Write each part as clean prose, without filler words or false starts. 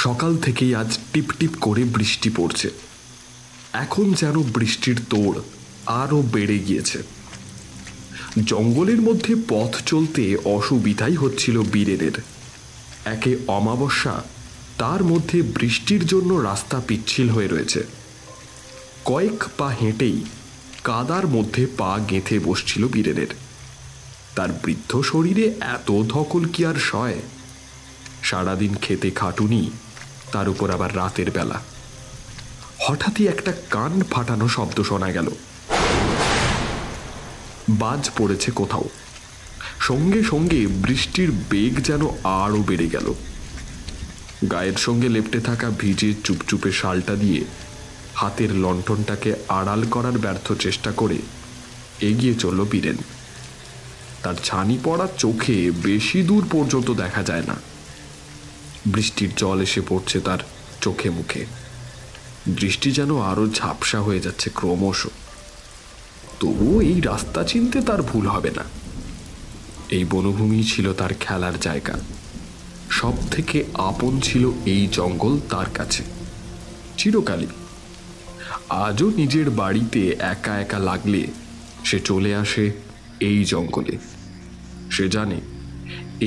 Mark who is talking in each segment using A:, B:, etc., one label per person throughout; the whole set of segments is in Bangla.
A: সকাল থেকেই আজ টিপ টিপ করে বৃষ্টি পড়ছে। এখন যেন বৃষ্টির তোড় আরও বেড়ে গিয়েছে। জঙ্গলের মধ্যে পথ চলতে অসুবিধাই হচ্ছিল বীরেনের। একে অমাবস্যা, তার মধ্যে বৃষ্টির জন্য রাস্তা পিচ্ছিল হয়ে রয়েছে। কয়েক পা হেঁটেই কাদার মধ্যে পা গেঁথে বসছিল বীরেনের। তার বৃদ্ধ শরীরে এত ধকল কি আর সয়? সারাদিন খেতে খাটুনি, তার উপর আবার রাতের বেলা। হঠাৎই একটা কান ফাটানো শব্দ শোনা গেল। বাজ পড়েছে কোথাও। সঙ্গে সঙ্গে বৃষ্টির বেগ যেন আরও বেড়ে গেল। গায়ের সঙ্গে লেপ্টে থাকা ভিজে চুপচুপে শালটা দিয়ে হাতের লণ্ঠনটাকে আড়াল করার ব্যর্থ চেষ্টা করে এগিয়ে চলল বীরেন। তার ছানি পড়া চোখে বেশি দূর পর্যন্ত দেখা যায় না। বৃষ্টির জল এসে পড়ছে তার চোখে মুখে। দৃষ্টি যেন আরো ঝাপসা হয়ে যাচ্ছে ক্রমশ। তবুও এই রাস্তা চিনতে তার ভুল হবে না। এই বনভূমি ছিল তার খেলার জায়গা। সব থেকে আপন ছিল এই জঙ্গল তার কাছে চিরকালই। আজও নিজের বাড়িতে একা একা লাগলে সে চলে আসে এই জঙ্গলে। সে জানে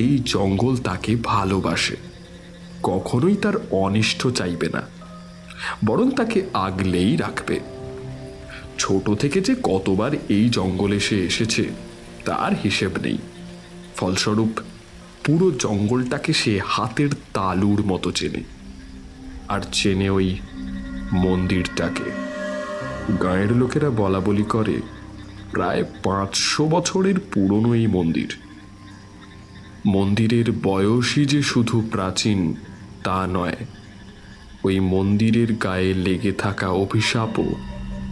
A: এই জঙ্গল তাকে ভালোবাসে, কখনোই তার অনিষ্ট চাইবে না, বরং তাকে আগলেই রাখবে। ছোট থেকে যে কতবার এই জঙ্গলে সে এসেছে তার হিসেব নেই। ফলস্বরূপ পুরো জঙ্গলটাকে সে হাতের তালুর মতো চেনে। আর চেনে ওই মন্দিরটাকে। গাঁয়ের লোকেরা বলা বলি করে প্রায় 500 বছরের পুরনো এই মন্দির। মন্দিরের বয়সই যে শুধু প্রাচীন তা নয়, ওই মন্দিরের গায়ে লেগে থাকা অভিশাপও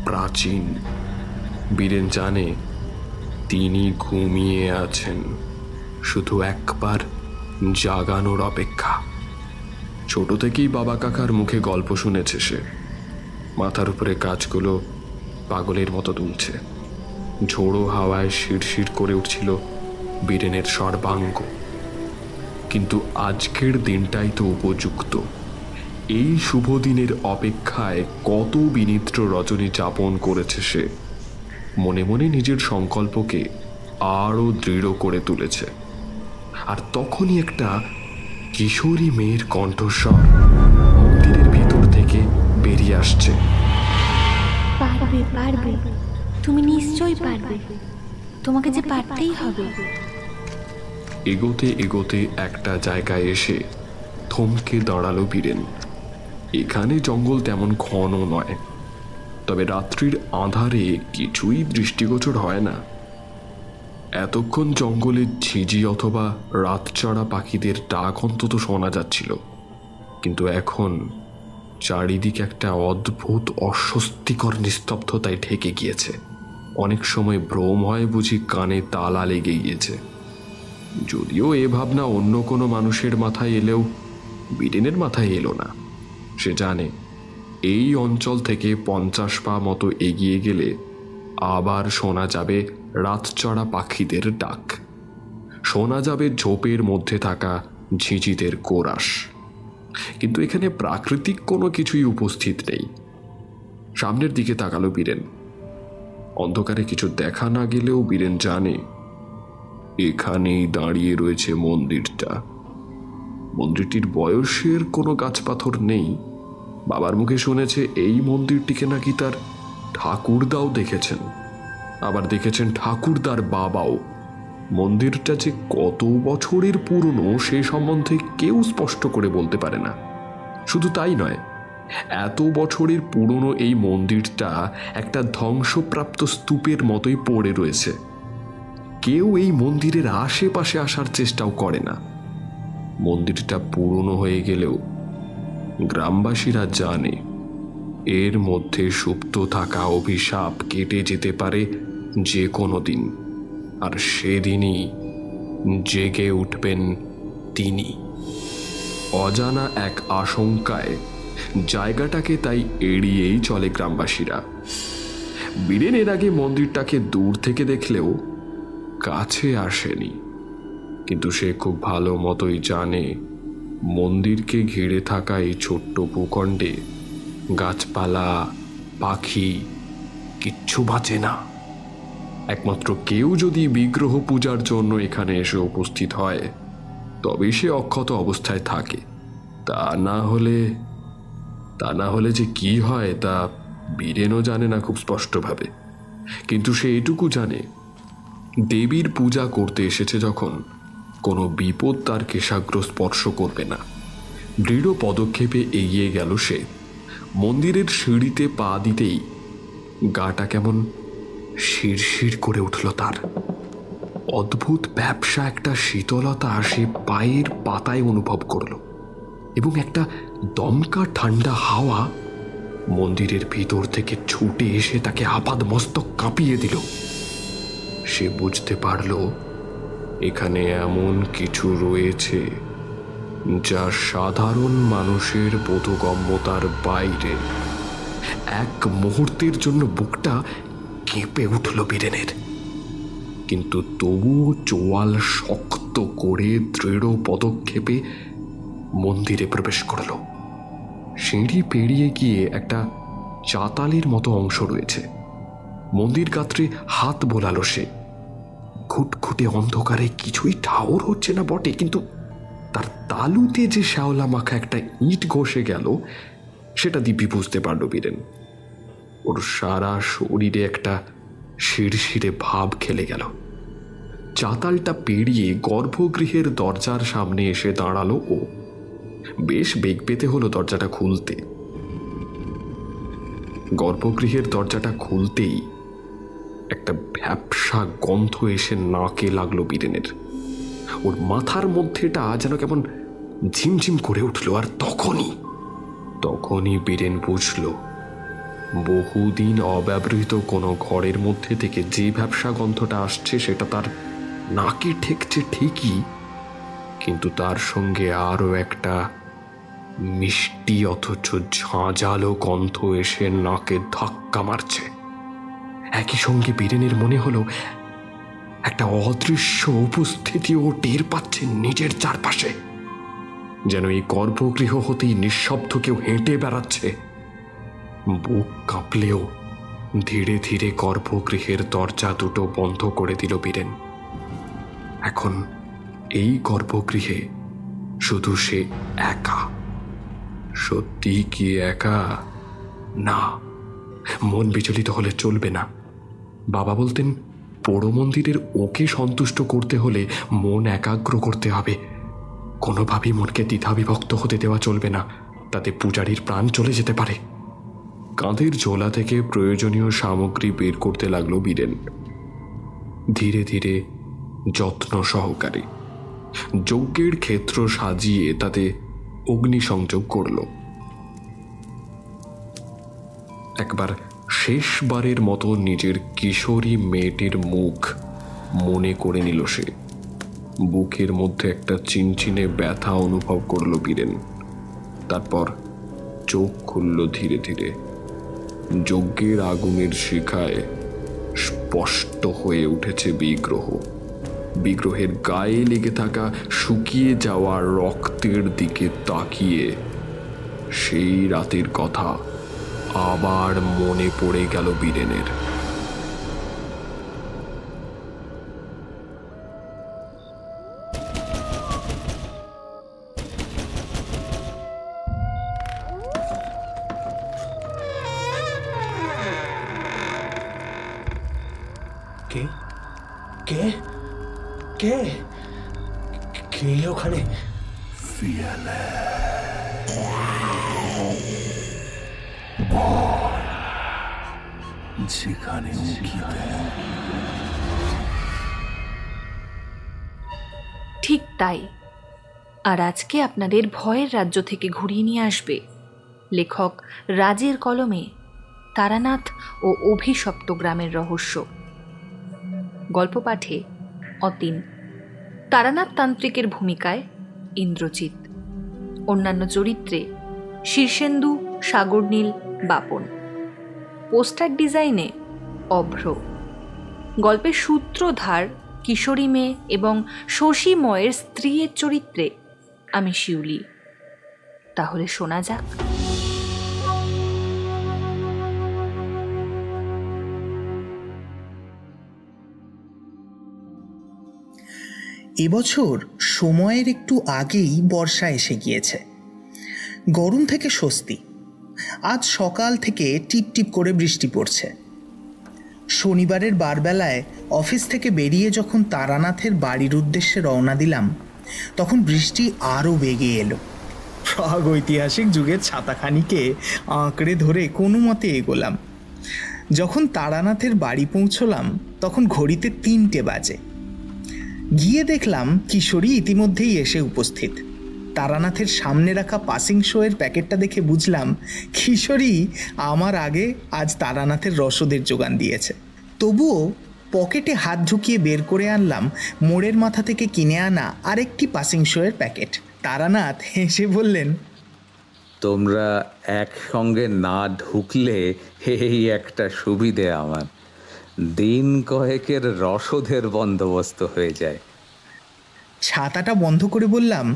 A: প্রাচীন। বীরেন জানে তিনি ঘুমিয়ে আছেন, শুধু একবার জাগানোর অপেক্ষা। ছোট থেকেই বাবা কাকার মুখে গল্প শুনেছে সে। মাথার উপরে গাছগুলো পাগলের মতো দুলছে। ঝোড়ো হাওয়ায় শিরশির করে উঠছিল বীরেনের সর্বাঙ্গ। কিন্তু আজকের দিনটাই তো উপযুক্ত। এই শুভ দিনের অপেক্ষায় কত বিনিদ্র রজনী যাপন করেছে সে। মনে মনে নিজের সংকল্পকে আরও দৃঢ় করে তুলেছে। আর তখনই একটা কিশোরী মেয়ের কণ্ঠস্বর মন্দিরের ভিতর থেকে বেরিয়ে আসছে।
B: পারবে পারবে, তুমি নিশ্চয়ই পারবে, তোমাকে যে পারতেই হবে।
A: এগোতে এগোতে একটা জায়গায় এসে থমকে দাঁড়ালো বীরেন। এখানে জঙ্গল তেমন ঘন নয়, তবে রাত্রির আঁধারে কিছুই দৃষ্টিগোচর হয় না। এতক্ষণ জঙ্গলে ঝিঁঝি অথবা রাতচড়া পাখিদের ডাক অন্তত শোনা যাচ্ছিল, কিন্তু এখন চারিদিকে একটা অদ্ভুত অস্বস্তিকর নিস্তব্ধতায় ঢেকে গিয়েছে। অনেক সময় ভ্রম হয় বুঝি কানে তালা লেগে গিয়েছে। যদিও এ ভাবনা অন্য কোনো মানুষের মাথায় এলেও বীরেনের মাথায় এলো না। সে জানে এই অঞ্চল থেকে 50 পা মতো এগিয়ে গেলে আবার শোনা যাবে রাতচড়া পাখিদের ডাক, শোনা যাবে ঝোপের মধ্যে থাকা ঝিঁঝিদের কোরাস। কিন্তু এখানে প্রাকৃতিক কোনো কিছুই উপস্থিত নেই। সামনের দিকে তাকালো বীরেন। অন্ধকারে কিছু দেখা না গেলেও বীরেন জানে এখানেই দাঁড়িয়ে রয়েছে মন্দিরটা। মন্দিরটির বয়সের কোনো গাছপাথর নেই। বাবার মুখে শুনেছে এই মন্দিরটিকে নাকি তার ঠাকুরদাও দেখেছেন, আবার দেখেছেন ঠাকুরদার বাবাও। মন্দিরটা যে কত বছরের পুরনো সে সম্বন্ধে কেউ স্পষ্ট করে বলতে পারে না। শুধু তাই নয়, এত বছরের পুরনো এই মন্দিরটা একটা ধ্বংসপ্রাপ্ত স্তূপের মতোই পড়ে রয়েছে। কেউ এই মন্দিরের আশেপাশে আসার চেষ্টাও করে না। মন্দিরটা পুরনো হয়ে গেলেও গ্রামবাসীরা জানে এর মধ্যে সুপ্ত থাকা অভিশাপ কেটে যেতে পারে যে কোনো দিন, আর সেদিনই জেগে উঠবেন তিনি। অজানা এক আশঙ্কায় জায়গাটাকে তাই এড়িয়েই চলে গ্রামবাসীরা। বীরেন এর আগে মন্দিরটাকে দূর থেকে দেখলেও কাছে আসেনি, কিন্তু সে খুব ভালো মতোই জানে মন্দিরকে ঘিরে থাকা এই ছোট্ট ভূখণ্ডে গাছপালা, পাখি কিচ্ছু বাঁচে না। একমাত্র কেউ যদি বিগ্রহ পূজার জন্য এখানে এসে উপস্থিত হয় তবে সে অক্ষত অবস্থায় থাকে। তা না হলে যে কি হয় তা বীরেনও জানে না খুব স্পষ্টভাবে। কিন্তু সে এটুকু জানে, দেবীর পূজা করতে এসেছে যখন, কোনো বিপদ তার কেশাগ্র স্পর্শ করবে না। দৃঢ় পদক্ষেপে এগিয়ে গেল সে। মন্দিরের সিঁড়িতে পা দিতেই গাটা কেমন শিরশির করে উঠল তার। অদ্ভুত ব্যবসা একটা শীতলতা সে পায়ের পাতায় অনুভব করল, এবং একটা দমকা ঠান্ডা হাওয়া মন্দিরের ভিতর থেকে ছুটে এসে তাকে আপাদ মস্তক কাঁপিয়ে দিল। সে বুঝতে পারল এখানে এমন কিছু রয়েছে যা সাধারণ মানুষের বোধগম্যতার বাইরে। এক মুহূর্তের জন্য বুকটা কেঁপে উঠল বীরেনের, কিন্তু তবুও চোয়াল শক্ত করে দৃঢ় পদক্ষেপে মন্দিরে প্রবেশ করল। সিঁড়ি পেরিয়ে গিয়ে একটা চাতালের মতো অংশ রয়েছে। মন্দির গাত্রে হাত বোলালো সে। খুটখুটে অন্ধকারে কিছুই ঠাউর হচ্ছে না বটে, কিন্তু তার তালুতে যে শ্যাওলা মাখা একটা ইট ঘষে গেল সেটা দিব্যি বুঝতে পারল বীরেন। ওর সারা শরীরে একটা শিরশিরে ভাব খেলে গেল। চাতালটা পেরিয়ে গর্ভগৃহের দরজার সামনে এসে দাঁড়ালো ও। বেশ বেগ পেতে হলো দরজাটা খুলতে। গর্ভগৃহের দরজাটা খুলতেই একটা ভ্যাপসা গন্ধ এসে নাকে লাগলো বীরেনের। ওর মাথার মধ্যেটা যেন কেমন ঝিমঝিম করে উঠল। আর তখনই বীরেন বুঝল, বহুদিন অব্যবহৃত কোনো ঘরের মধ্যে থেকে যে ভ্যাপসা গন্ধটা আসছে সেটা তার নাকে ঠেকছে ঠিকই, কিন্তু তার সঙ্গে আরও একটা মিষ্টি অথচ ঝাঁঝালো গন্ধ এসে নাকে ধাক্কা মারছে। একই সঙ্গে বীরেনের মনে হলো একটা অদৃশ্য উপস্থিতিও টের পাচ্ছে নিজের চারপাশে, যেন এই গর্ভগৃহ হতেই নিঃশব্দ কেউ হেঁটে বেড়াচ্ছে। বুক কাঁপলেও ধীরে ধীরে গর্ভগৃহের দরজা দুটো বন্ধ করে দিল বীরেন। এখন এই গর্ভগৃহে শুধু সে একা। সত্যি কি একা? না, মন বিচলিত হলে চলবে না। বাবা বলতেন, পোড়ো মন্দিরের ওকে সন্তুষ্ট করতে হলে মন একাগ্র করতে হবে। কোনোভাবেই মনকে দ্বিধাবিভক্ত হতে দেওয়া চলবে না, তাতে পূজারীর প্রাণ চলে যেতে পারে। কাঁধের ঝোলা থেকে প্রয়োজনীয় সামগ্রী বের করতে লাগলো বীরেন, ধীরে ধীরে যত্ন সহকারে। যজ্ঞের ক্ষেত্র সাজিয়ে তাতে অগ্নিসংযোগ করল। একবার শেষবারের মতো নিজের কিশোরী মেয়েটির মুখ মনে করে নিল সে। বুকের মধ্যে একটা চিনচিনে ব্যথা অনুভব করল বীরেন। তারপর চোখ খুলল ধীরে ধীরে। যজ্ঞের আগুনের শিখায় স্পষ্ট হয়ে উঠেছে বিগ্রহের গায়ে লেগে থাকা শুকিয়ে যাওয়া রক্তের দিকে তাকিয়ে সেই রাতের কথা আবার মনে পড়ে গেল বীরেনের।
C: কে কে কে কে ওখানে?
D: যেখানে
B: ঠিক তাই। আর আজকে আপনাদের ভয়ের রাজ্য থেকে ঘুরিয়ে নিয়ে আসবে লেখক রাজের কলমে তারানাথ ও অভিশপ্ত গ্রামের রহস্য। গল্প পাঠে অতীন, তারানাথ তান্ত্রিকের ভূমিকায় ইন্দ্রজিৎ, অন্যান্য চরিত্রে শীর্ষেন্দু, সাগরনীল, বাপন, পোস্টার ডিজাইনে অভ্র। গল্পের সূত্রধার কিশোরী মেয়ে এবং শশীময়ের স্ত্রীর চরিত্রে আমি শিউলি। তাহলে শোনা যাক।
D: এবছর সময়ের একটু আগেই বর্ষা এসে গিয়েছে। গরম থেকে স্বস্তি। আজ সকাল থেকে টিপ টিপ করে বৃষ্টি পড়ছে। শনিবারের বারবেলায় অফিস থেকে বেরিয়ে যখন তারানাথের বাড়ির উদ্দেশ্যে রওনা দিলাম, তখন বৃষ্টি আরও বেগে এলো। প্রাগৈতিহাসিক যুগের ছাতাখানিকে আঁকড়ে ধরে কোনো মতে এগোলাম। যখন তারানাথের বাড়ি পৌঁছলাম তখন ঘড়িতে 3টে বাজে। গিয়ে দেখলাম কিশোরী ইতিমধ্যেই এসে উপস্থিত। তারানাথের সামনে রাখা পাসিং শোয়ের প্যাকেটটা দেখে বুঝলাম কিশোরী আমার আগে আজ তারানাথের রসদের যোগান দিয়েছে। তবুও পকেটে হাত ঢুকিয়ে বের করে আনলাম মোড়ের মাথা থেকে কিনে আনা আরেকটি পাসিং শোয়ের প্যাকেট। তারানাথ হেসে বললেন,
E: তোমরা একসঙ্গে না ঢুকলে এই একটা সুবিধে, আমার দিন কয়েকের রসদের বন্দোবস্ত হয়ে যায়।
D: ছাতাটা বন্ধ করে বললাম,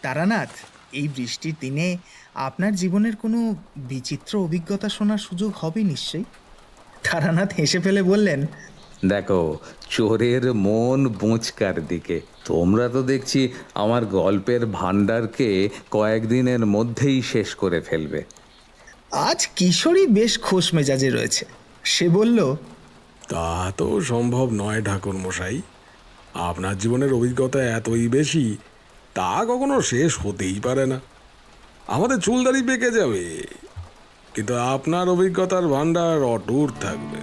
D: তারানাথ, এই বৃষ্টির দিনে আপনার জীবনের কোনো বিচিত্র অভিজ্ঞতা শোনার সুযোগ হবে নিশ্চয়ই। তারানাথ হেসে ফেলে বললেন,
E: দেখো, চোরের মন বোঁচকার দিকে। তোমরা তো দেখছি আমার গল্পের ভাণ্ডারকে কয়েকদিনের মধ্যেই শেষ করে ফেলবে।
D: আজ কিশোরী বেশ খোশ মেজাজে রয়েছে। সে বলল,
F: তা তো সম্ভব নয় ঠাকুর মশাই, আপনার জীবনের অভিজ্ঞতা এতই বেশি, তা কখনো শেষ হতেই পারে না। আমাদের চুলদাড়ি পেকে যাবে, কিন্তু আপনার অভিজ্ঞতার ভাণ্ডার অটুট থাকবে।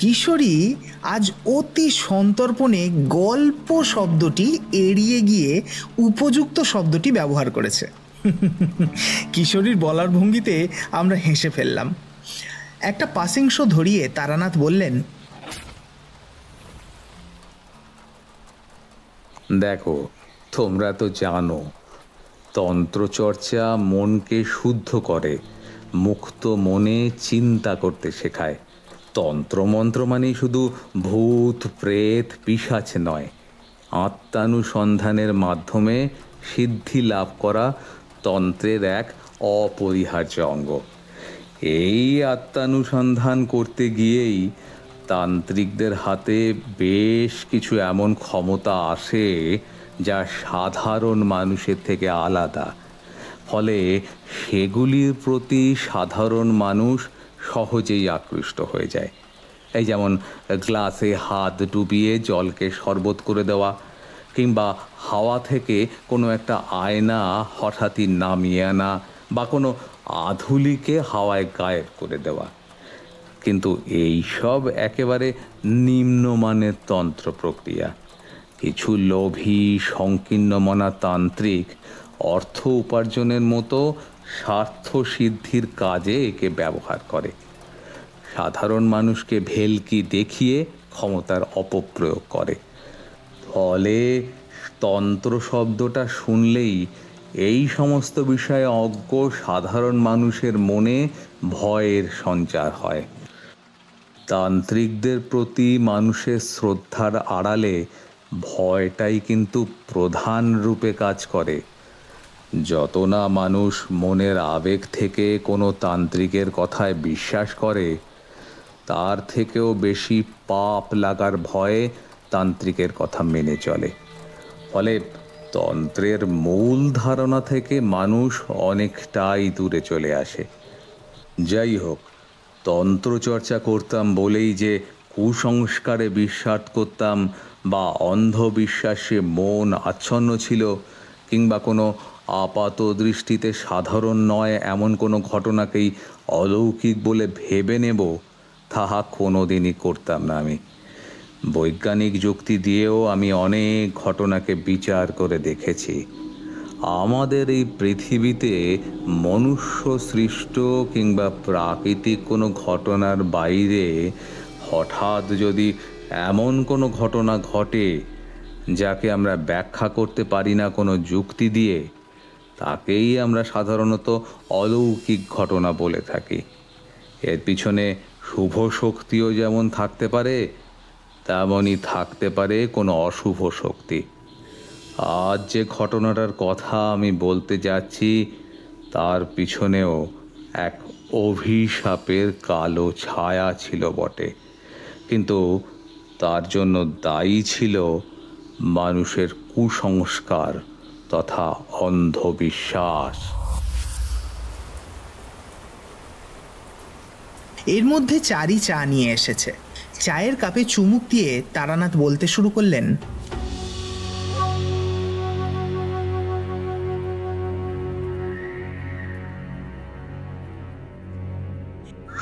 D: কিশোরী আজ অতি সন্তর্পণে গল্প শব্দটি এড়িয়ে গিয়ে উপযুক্ত শব্দটি ব্যবহার করেছে। কিশোরীর বলার ভঙ্গিতে আমরা হেসে ফেললাম। একটা পাসিং শো ধরিয়ে তারানাথ বললেন,
E: দেখো, তোমরা তো জানো তন্ত্রচর্চা মনকে শুদ্ধ করে, মুক্ত মনে চিন্তা করতে শেখায়। তন্ত্রমন্ত্র মানেই শুধু ভূত প্রেত পিশাচ নয়, আত্মানুসন্ধানের মাধ্যমে সিদ্ধি লাভ করা তন্ত্রের এক অপরিহার্য অঙ্গ। এই আত্মানুসন্ধান করতে গিয়েই তান্ত্রিকদের হাতে বেশ কিছু এমন ক্ষমতা আসে যা সাধারণ মানুষের থেকে আলাদা। ফলে সেগুলির প্রতি সাধারণ মানুষ সহজেই আকৃষ্ট হয়ে যায়। এই যেমন গ্লাসে হাত ডুবিয়ে জলকে শরবত করে দেওয়া, কিংবা হাওয়া থেকে কোনো একটা আয়না হঠাৎই নামিয়ে আনা, বা কোনো আধুলিকে হাওয়ায় গায়েব করে দেওয়া। কিন্তু এই সব একেবারে নিম্নমানের তন্ত্র প্রক্রিয়া। কিছু লোভী সংকীর্ণমনা তান্ত্রিক অর্থ উপার্জনের মতো স্বার্থ সিদ্ধির কাজে একে ব্যবহার করে। সাধারণ মানুষকে ভেলকি দেখিয়ে ক্ষমতার অপপ্রয়োগ করে। ফলে তন্ত্র শব্দটা শুনলেই এই সমস্ত বিষয়ে অজ্ঞ সাধারণ মানুষের মনে ভয়ের সঞ্চার হয়। তান্ত্রিকদের প্রতি মানুষের শ্রদ্ধার আড়ালে ভয়টাই কিন্তু প্রধান রূপে কাজ করে। যত না মানুষ মনের আবেগ থেকে কোনো তান্ত্রিকের কথায় বিশ্বাস করে, তার থেকেও বেশি পাপ লাগার ভয়ে তান্ত্রিকের কথা মেনে চলে। ফলে তন্ত্রের মূল ধারণা থেকে মানুষ অনেকটাই দূরে চলে আসে। যাই হোক, তন্ত্রচর্চা করতাম বলেই যে কুসংস্কারে বিশ্বাস করতাম বা অন্ধবিশ্বাসে মন আচ্ছন্ন ছিল, কিংবা কোনো আপাত দৃষ্টিতে সাধারণ নয় এমন কোনো ঘটনাকেই অলৌকিক বলে ভেবে নেব, তাহা কোনো দিনই করতাম না আমি। বৈজ্ঞানিক যুক্তি দিয়েও আমি অনেক ঘটনাকে বিচার করে দেখেছি। আমাদের এই পৃথিবীতে মনুষ্য সৃষ্ট কিংবা প্রাকৃতিক কোনো ঘটনার বাইরে হঠাৎ যদি এমন কোনো ঘটনা ঘটে যাকে আমরা ব্যাখ্যা করতে পারি না কোনো যুক্তি দিয়ে, তাকেই আমরা সাধারণত অলৌকিক ঘটনা বলে থাকি। এর পিছনে শুভ শক্তিও যেমন থাকতে পারে, তেমনই থাকতে পারে কোনো অশুভ শক্তি। আজ যে ঘটনাটার কথা আমি বলতে যাচ্ছি তার পিছনেও এক অভিশাপের কালো ছায়া ছিল বটে, কিন্তু তার জন্য দায়ী ছিল মানুষের কুসংস্কার তথা অন্ধবিশ্বাস।
D: এর মধ্যে চারি চা নিয়ে এসেছে। চায়ের কাপে চুমুক দিয়ে তারানাথ বলতে শুরু করলেন,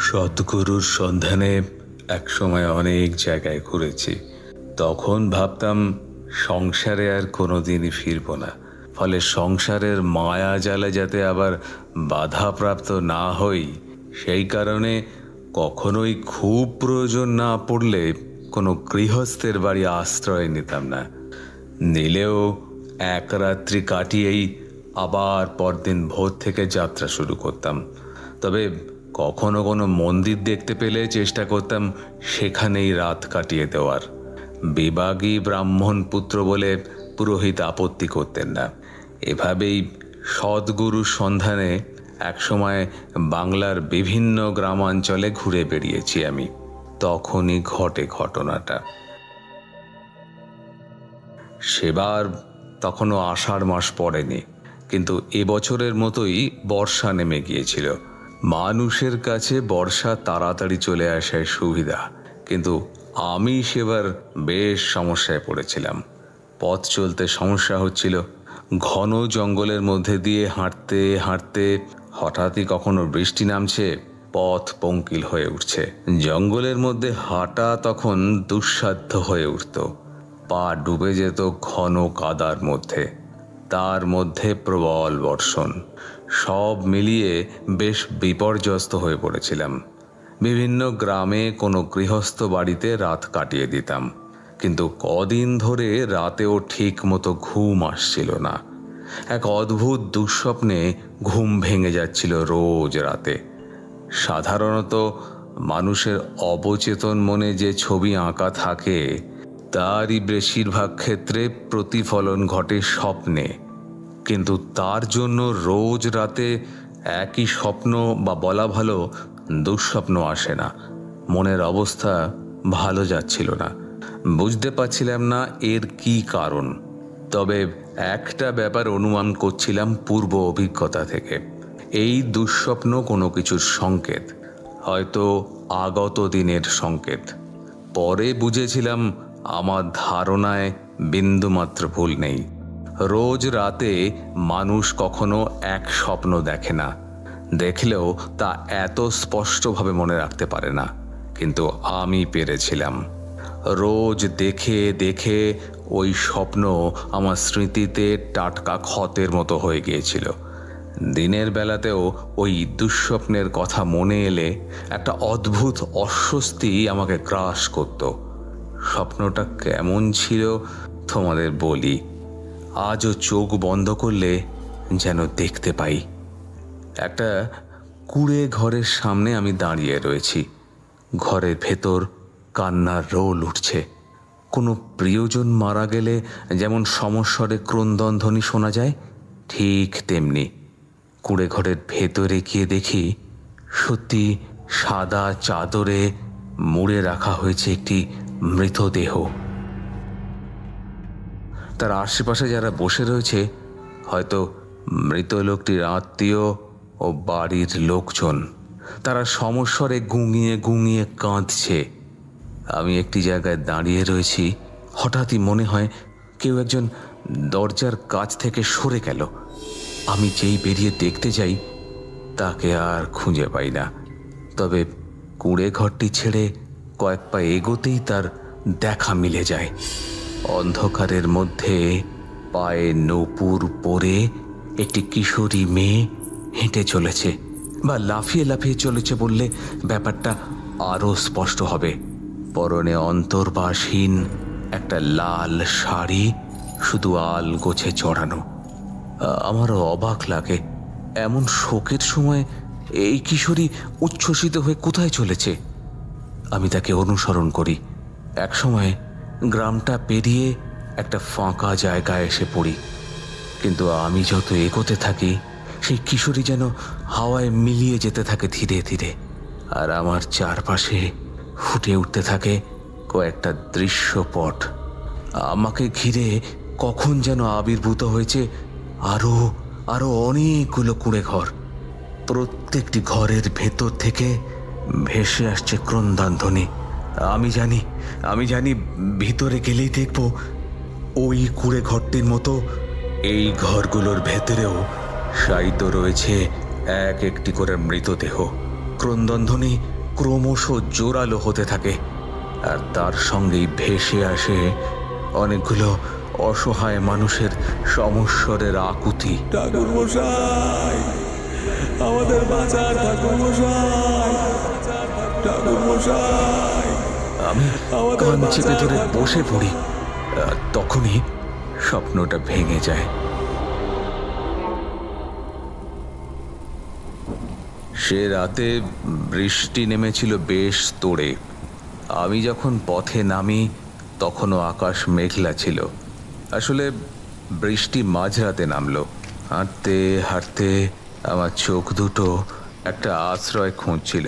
E: সদ্গুরুর সন্ধানে একসময় অনেক জায়গায় ঘুরেছি। তখন ভাবতাম সংসারে আর কোনোদিনই ফিরব না, ফলে সংসারের মায়া জালে যাতে আবার বাধাপ্রাপ্ত না হই সেই কারণে কখনোই খুব প্রয়োজন না পড়লে কোনো গৃহস্থের বাড়ি আশ্রয় নিতাম না। নিলেও এক রাত্রি কাটিয়েই আবার পরদিন ভোর থেকে যাত্রা শুরু করতাম। তবে কখনো কোনো মন্দির দেখতে পেলে চেষ্টা করতাম সেখানেই রাত কাটিয়ে দেওয়ার। বিভাগী ব্রাহ্মণ পুত্র বলে পুরোহিত আপত্তি করতেন না। এভাবেই সদ্গুরুর সন্ধানে একসময় বাংলার বিভিন্ন গ্রামাঞ্চলে ঘুরে বেরিয়েছি আমি। তখনই ঘটে ঘটনাটা। সেবার তখনও আষাঢ় মাস পড়েনি, কিন্তু এবছরের মতোই বর্ষা নেমে গিয়েছিল। মানুষের কাছে বর্ষা তাড়াতাড়ি চলে আসার সুবিধা, কিন্তু আমি সেবার বেশ সমস্যায় পড়েছিলাম। পথ চলতে সমস্যা হচ্ছিল। ঘন জঙ্গলের মধ্যে দিয়ে হাঁটতে হাঁটতে হঠাৎই কখনো বৃষ্টি নামছে, পথ পঙ্কিল হয়ে উঠছে। জঙ্গলের মধ্যে হাঁটা তখন দুঃসাধ্য হয়ে উঠত। পা ডুবে যেত ঘন কাদার মধ্যে, তার মধ্যে প্রবল বর্ষণ। সব মিলিয়ে বেশ বিপর্যস্ত হয়ে পড়েছিলাম। বিভিন্ন গ্রামে কোনো গৃহস্থ বাড়িতে রাত কাটিয়ে দিতাম, কিন্তু কদিন ধরে রাতেও ঠিক মতো ঘুম আসছিল না। এক অদ্ভুত দুঃস্বপ্নে ঘুম ভেঙে যাচ্ছিল রোজ রাতে। সাধারণত মানুষের অবচেতন মনে যে ছবি আঁকা থাকে তারই বেশিরভাগ ক্ষেত্রে প্রতিফলন ঘটে স্বপ্নে, কিন্তু তার জন্য রোজ রাতে একই স্বপ্ন বা বলা ভালো দুঃস্বপ্ন আসে না। মনের অবস্থা ভালো যাচ্ছিল না, বুঝতে পারছিলাম না এর কি কারণ। তবে একটা ব্যাপার অনুমান করছিলাম পূর্ব অভিজ্ঞতা থেকে, এই দুঃস্বপ্ন কোনো কিছুর সংকেত, হয়তো আগত দিনের সংকেত। পরে বুঝেছিলাম আমার ধারণায় বিন্দুমাত্র ভুল নেই। রোজ রাতে মানুষ কখনো এক স্বপ্ন দেখে না, দেখলেও তা এত স্পষ্টভাবে মনে রাখতে পারে না, কিন্তু আমি পেরেছিলাম। রোজ দেখে দেখে ওই স্বপ্ন আমার স্মৃতিতে টাটকা ক্ষতের মতো হয়ে গিয়েছিল। দিনের বেলাতেও ওই দুঃস্বপ্নের কথা মনে এলে একটা অদ্ভুত অস্বস্তি আমাকে গ্রাস করত। স্বপ্নটা কেমন ছিল তোমাদের বলি। আজও চোখ বন্ধ করলে যেন দেখতে পাই। একটা কুঁড়ে ঘরের সামনে আমি দাঁড়িয়ে রয়েছি। ঘরের ভেতর কান্নার রোল উঠছে। কোনো প্রিয়জন মারা গেলে যেমন সমস্বরে ক্রন্দনধ্বনি শোনা যায়, ঠিক তেমনি কুঁড়ে ঘরের ভেতরে গিয়ে দেখি সত্যি সাদা চাদরে মুড়ে রাখা হয়েছে একটি মৃতদেহ। তার আশেপাশে যারা বসে রয়েছে হয়তো মৃত লোকটির আত্মীয় ও বাড়ির লোকজন। তারা সমস্বরে গুঙিয়ে গুঙিয়ে কাঁদছে। আমি একটি জায়গায় দাঁড়িয়ে রয়েছি। হঠাৎই মনে হয় কেউ একজন দরজার কাছ থেকে সরে গেল। আমি যেই বেরিয়ে দেখতে যাই তাকে আর খুঁজে পাই না। তবে কুঁড়ে ঘরটি ছেড়ে কয়েক পা এগোতেই তার দেখা মিলে যায়। অন্ধকারের মধ্যে পায়ে নূপুর পরে একটি কিশোরী মেয়ে হেঁটে চলেছে, বা লাফিয়ে লাফিয়ে চলেছে বললে ব্যাপারটা আরও স্পষ্ট হবে। পরনে অন্তর্বাসহীন একটা লাল শাড়ি, শুধু আলগোছে চড়ানো। আমারও অবাক লাগে, এমন শোকের সময় এই কিশোরী উচ্ছ্বসিত হয়ে কোথায় চলেছে। আমি তাকে অনুসরণ করি। একসময় গ্রামটা পেরিয়ে একটা ফাঁকা জায়গায় এসে পড়ি, কিন্তু আমি যত এগোতে থাকি সেই কিশোরী যেন হাওয়ায় মিলিয়ে যেতে থাকে ধীরে ধীরে, আর আমার চারপাশে ফুটে উঠতে থাকে কয়েকটা দৃশ্যপট। আমাকে ঘিরে কখন যেন আবির্ভূত হয়েছে আরো আরো অনেকগুলো কুঁড়ে ঘর। প্রত্যেকটি ঘরের ভেতর থেকে ভেসে আসছে ক্রন্দনধ্বনি। আমি জানি ভিতরে গেলেই দেখব ওই কুঁড়ে ঘরটির মতো এই ঘরগুলোর ভেতরেও শায়িত রয়েছে এক একটি করে মৃতদেহ। ক্রন্দনধ্বনি ক্রমশ জোরালো হতে থাকে, আর তার সঙ্গেই ভেসে আসে অনেকগুলো অসহায় মানুষের সমস্বরের আকুতি।
F: ঠাকুর মশাই, আমাদের বাঁচান ঠাকুর মশাই, ঠাকুর মশাই।
E: আমি কান চেপে ধরে বসে পড়ি। তখনই স্বপ্নটা ভেঙে যায়। সে রাতে বৃষ্টি নেমেছিল বেশ তোড়ে। আমি যখন পথে নামি তখনও আকাশ মেঘলা ছিল। আসলে বৃষ্টি মাঝরাতে নামলো। হাঁটতে হাঁটতে আমার চোখ দুটো একটা আশ্রয় খুঁজছিল।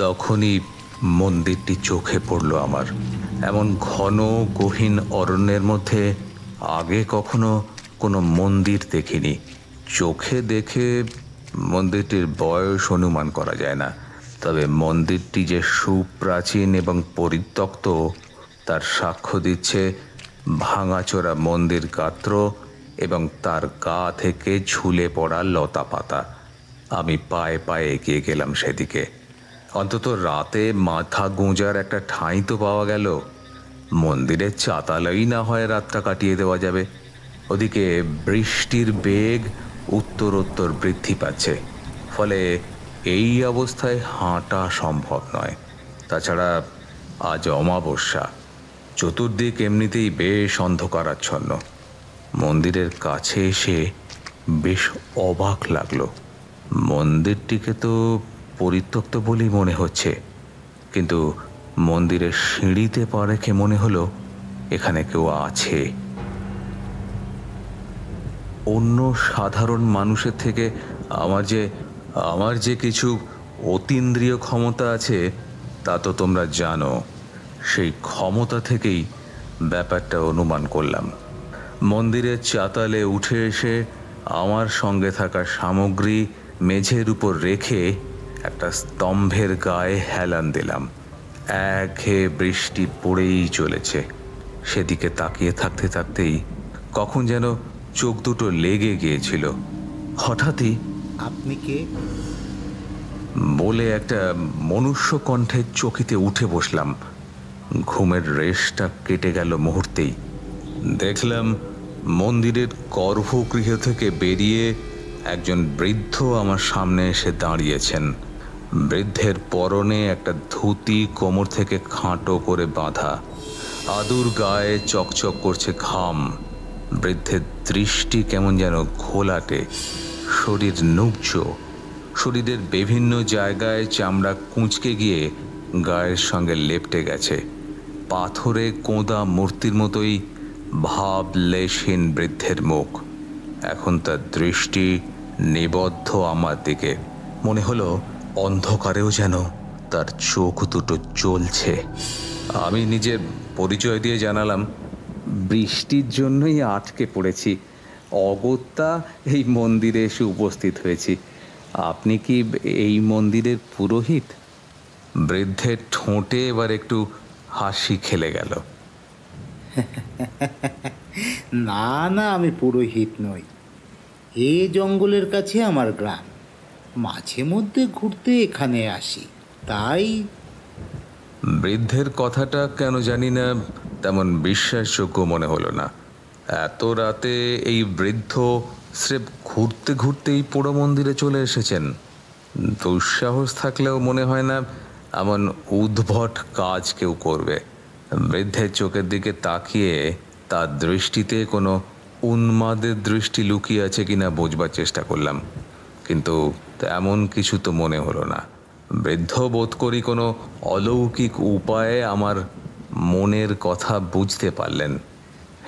E: তখনই মন্দিরটি চোখে পড়ল আমার। এমন ঘন গহীন অরণ্যের মধ্যে আগে কখনো কোনো মন্দির দেখিনি। চোখে দেখে মন্দিরটির বয়স অনুমান করা যায় না, তবে মন্দিরটি যে সুপ্রাচীন এবং পরিত্যক্ত তার সাক্ষ্য দিচ্ছে ভাঙাচোরা মন্দির গাত্র এবং তার গা থেকে ঝুলে পড়া লতা পাতা। আমি পায়ে পায়ে এগিয়ে গেলাম সেদিকে। অন্তত রাতে মাথা গোঁজার একটা ঠাঁই তো পাওয়া গেল। মন্দিরের চাতালেই না হয় রাতটা কাটিয়ে দেওয়া যাবে। ওদিকে বৃষ্টির বেগ উত্তরোত্তর বৃদ্ধি পাচ্ছে, ফলে এই অবস্থায় হাঁটা সম্ভব নয়। তাছাড়া আজ অমাবস্যা, চতুর্দিক এমনিতেই বেশ অন্ধকারাচ্ছন্ন। মন্দিরের কাছে এসে বেশ অবাক লাগলো। মন্দিরটিকে তো পরিত্যক্ত বলেই মনে হচ্ছে, কিন্তু মন্দিরের সিঁড়িতে পা রেখে মনে হলো এখানে কেউ আছে। অন্য সাধারণ মানুষের থেকে আমার যে কিছু অতীন্দ্রিয় ক্ষমতা আছে তা তো তোমরা জানো। সেই ক্ষমতা থেকেই ব্যাপারটা অনুমান করলাম। মন্দিরের চাতালে উঠে এসে আমার সঙ্গে থাকা সামগ্রী মেঝের উপর রেখে একটা স্তম্ভের গায়ে হেলান দিলাম। একঘেয়ে বৃষ্টি পড়েই চলেছে। সেদিকে তাকিয়ে থাকতে থাকতেই কখন যেন চোখ দুটো লেগে গিয়েছিল। হঠাৎই
G: আপনি কে
E: বলে একটা মনুষ্য কণ্ঠের চকিতে উঠে বসলাম। ঘুমের রেশটা কেটে গেল মুহূর্তেই। দেখলাম মন্দিরের গর্ভগৃহ থেকে বেরিয়ে একজন বৃদ্ধ আমার সামনে এসে দাঁড়িয়েছেন। বৃদ্ধের পরনে একটা ধুতি কোমর থেকে খাঁটো করে বাঁধা, আদুর গায়ে চকচক করছে ঘাম। বৃদ্ধের দৃষ্টি কেমন যেন ঘোলাটে, শরীর নুব্জ, শরীরের বিভিন্ন জায়গায় চামড়া কুঁচকে গিয়ে গায়ের সঙ্গে লেপটে গেছে। পাথরে কোঁদা মূর্তির মতোই ভাবলেশহীন বৃদ্ধের মুখ। এখন তার দৃষ্টি নিবদ্ধ আমার দিকে। মনে হলো অন্ধকারেও যেন তার চোখ দুটো জ্বলছে। আমি নিজের পরিচয় দিয়ে জানালাম, বৃষ্টির জন্যই আটকে পড়েছি, অগত্যা এই মন্দিরে এসে উপস্থিত হয়েছি। আপনি কি এই মন্দিরের পুরোহিত? বৃদ্ধের ঠোঁটে এবার একটু হাসি খেলে গেল।
G: না না, আমি পুরোহিত নই। এ জঙ্গলের কাছে আমার গ্রাম, মাঝে মধ্যে ঘুরতে এখানে আসি, তাই।
E: বৃদ্ধের কথাটা কেন জানি না তেমন বিশ্বাসযোগ্য মনে হলো না। এত রাতে এই বৃদ্ধ স্রেফ ঘুরতে ঘুরতেই পোড়ো মন্দিরে চলে এসেছেন। দুঃসাহস থাকলেও মনে হয় না এমন উদ্ভট কাজ কেউ করবে। বৃদ্ধের চোখের দিকে তাকিয়ে তার দৃষ্টিতে কোনো উন্মাদের দৃষ্টি লুকিয়ে আছে কিনা বোঝবার চেষ্টা করলাম, কিন্তু তেমন কিছু তো মনে হলো না। বৃদ্ধ বোধ করি কোনো অলৌকিক উপায়ে আমার মনের কথা বুঝতে পারলেন।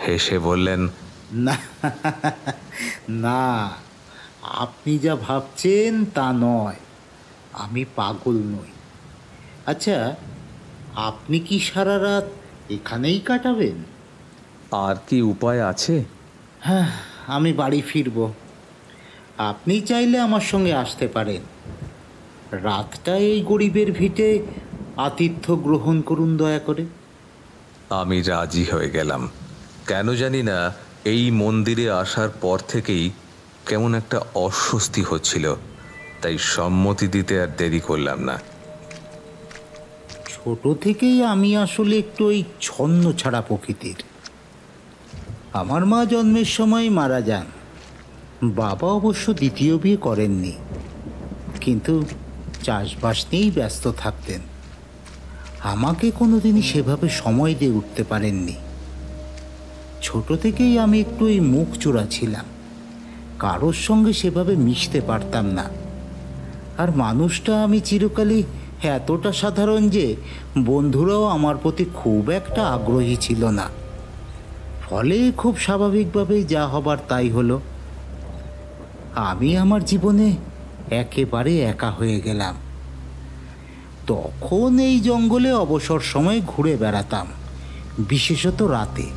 E: হেসে বললেন,
G: না না, আপনি যা ভাবছেন তা নয়, আমি পাগল নই। আচ্ছা, আপনি কি সারা রাত এখানেই কাটাবেন?
E: আর কি উপায় আছে?
G: হ্যাঁ, আমি বাড়ি ফিরব। আপনি চাইলে আমার সঙ্গে আসতে পারেন। রাতটা এই গরিবের ভিটে আতিথ্য গ্রহণ করুন দয়া করে।
E: আমি রাজি হয়ে গেলাম। কেন জানি না, এই মন্দিরে আসার পর থেকেই কেমন একটা অস্বস্তি হচ্ছিল, তাই সম্মতি দিতে আর দেরি করলাম না।
G: ছোট থেকেই আমি আসলে একটু ওই ছন্ন ছাড়া প্রকৃতির। আমার মা জন্মের সময় মারা যান। বাবা অবশ্য দ্বিতীয় বিয়ে করেননি, কিন্তু চাষবাস নিয়েই ব্যস্ত থাকতেন। আমাকে কোনোদিনই সেভাবে সময় দিয়ে উঠতে পারেননি। ছোট থেকেই আমি একটু এই মুখ চোরা ছিলাম, কারোর সঙ্গে সেভাবে মিশতে পারতাম না। আর মানুষটা আমি চিরকালই এতটা সাধারণ যে বন্ধুরাও আমার প্রতি খুব একটা আগ্রহী ছিল না। ফলে খুব স্বাভাবিকভাবেই যা হবার তাই হলো। আমি আমার জীবনে একেবারে একা হয়ে গেলাম। তখন এই জঙ্গলে অবসর সময় ঘুরে বেড়াতাম, বিশেষত রাতে।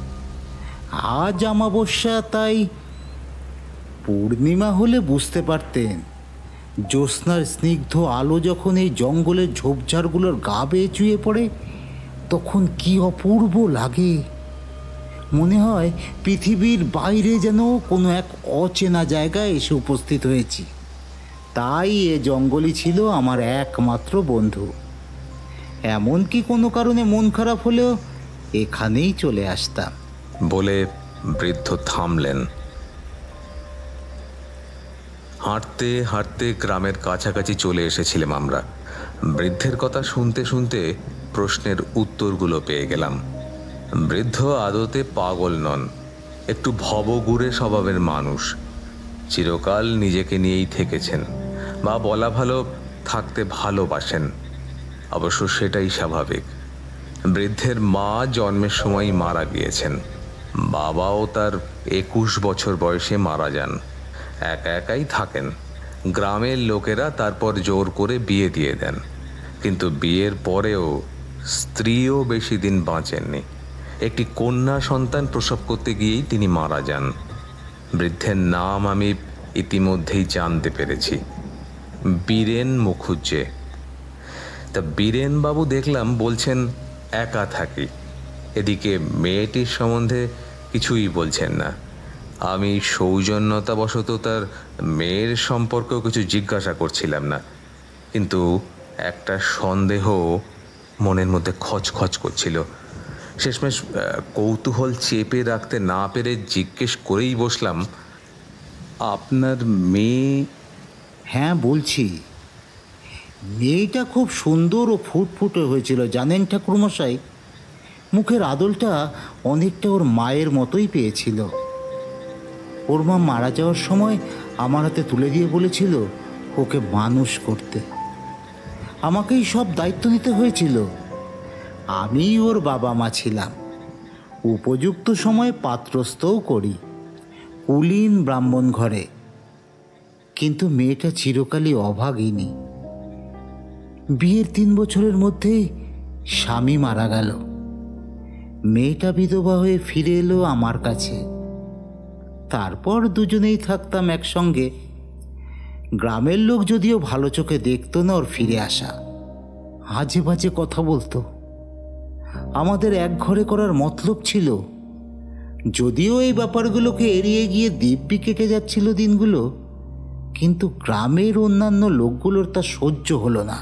G: আজ অমাবস্যা, তাই পূর্ণিমা হলে বুঝতে পারতেন জ্যোৎস্নার স্নিগ্ধ আলো যখন এই জঙ্গলের ঝোপঝাড়গুলোর গা বেয়ে চুয়ে পড়ে, তখন কি অপূর্ব লাগে। মনে হয় পৃথিবীর বাইরে যেন কোনো এক অচেনা জায়গায় এসে উপস্থিত হয়েছি। তাই এ জঙ্গলই ছিল আমার একমাত্র বন্ধু। এমনকি কোনো কারণে মন খারাপ হলেও এখানেই চলে আসতাম।
E: বলে বৃদ্ধ থামলেন। হাঁটতে হাঁটতে গ্রামের কাছাকাছি চলে এসেছিলাম আমরা। বৃদ্ধের কথা শুনতে শুনতে প্রশ্নের উত্তরগুলো পেয়ে গেলাম। বৃদ্ধ আদতে পাগল নন, একটু ভবঘুরে স্বভাবের মানুষ। চিরকাল নিজেকে নিয়েই থেকেছেন, বা বলা ভালো থাকতে ভালোবাসেন। অবশ্য সেটাই স্বাভাবিক। বৃদ্ধের মা জন্মের সময় মারা গিয়েছেন। বাবাও তার 21 বছর বয়সে মারা যান। একা একাই থাকেন। গ্রামের লোকেরা তারপর জোর করে বিয়ে দিয়ে দেন, কিন্তু বিয়ের পরেও স্ত্রীও বেশি দিন বাঁচেননি। একটি কন্যা সন্তান প্রসব করতে গিয়েই তিনি মারা যান। বৃদ্ধের নাম আমি ইতিমধ্যেই জানতে পেরেছি, বীরেন মুখুজ্জে। তা বীরেনবাবু দেখলাম বলছেন একা থাকি। এদিকে মেয়েটির সম্বন্ধে কিছুই বলছেন না। আমি সৌজন্যতাবশত তার মেয়ের সম্পর্কেও কিছু জিজ্ঞাসা করছিলাম না, কিন্তু একটা সন্দেহ মনের মধ্যে খচখচ করছিল। শেষমেশ কৌতূহল চেপে রাখতে না পেরে জিজ্ঞেস করেই বসলাম, আপনার মেয়ে?
G: হ্যাঁ, বলছি। মেয়েটা খুব সুন্দর ও ফুটফুটে হয়েছিল জানেন ঠাকুরমশাই। মুখের আদলটা অনেকটা ওর মায়ের মতোই পেয়েছিল। ওর মা মারা যাওয়ার সময় আমার হাতে তুলে দিয়ে বলেছিল ওকে মানুষ করতে। আমাকেই সব দায়িত্ব নিতে হয়েছিল। আমি ওর বাবা মা ছিলাম। উপযুক্ত সময়ে পাত্রস্থও করি, কুলীন ব্রাহ্মণ ঘরে। কিন্তু মেয়েটা চিরকালই অভাগিনী। বিয়ের 3 বছরের মধ্যেই স্বামী মারা গেল। মেয়েটা বিধবা হয়ে ফিরে এলো আমার কাছে। তারপর দুজনেই থাকতাম একসঙ্গে। গ্রামের লোক যদিও ভালো চোখে দেখতো না ওর ফিরে আসা, আজে বাজে কথা বলতো। আমাদের এক ঘরে করার মতলব ছিল। যদিও এই ব্যাপারগুলোকে এড়িয়ে গিয়ে দিব্যি কেটে যাচ্ছিল দিনগুলো, কিন্তু গ্রামের অন্যান্য লোকগুলোর তা সহ্য হলো না।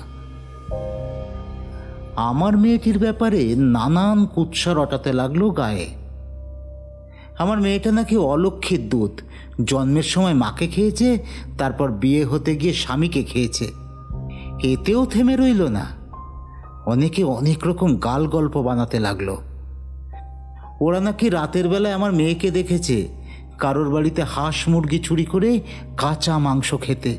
G: আমার মেয়েটির ব্যাপারে নানান কুৎসা রটাতে লাগলো গায়ে। আমার মেয়েটা নাকি অলক্ষিত দুধ, জন্মের সময় মাকে খেয়েছে, তারপর বিয়ে হতে গিয়ে স্বামীকে খেয়েছে। এতেও থেমে রইল না, অনেকে অনেক রকম গাল গল্প বানাতে লাগলো। ওরা নাকি রাতের বেলায় আমার মেয়েকে দেখেছে কারোর বাড়িতে হাঁস মুরগি চুরি করে কাঁচা মাংস খেতে।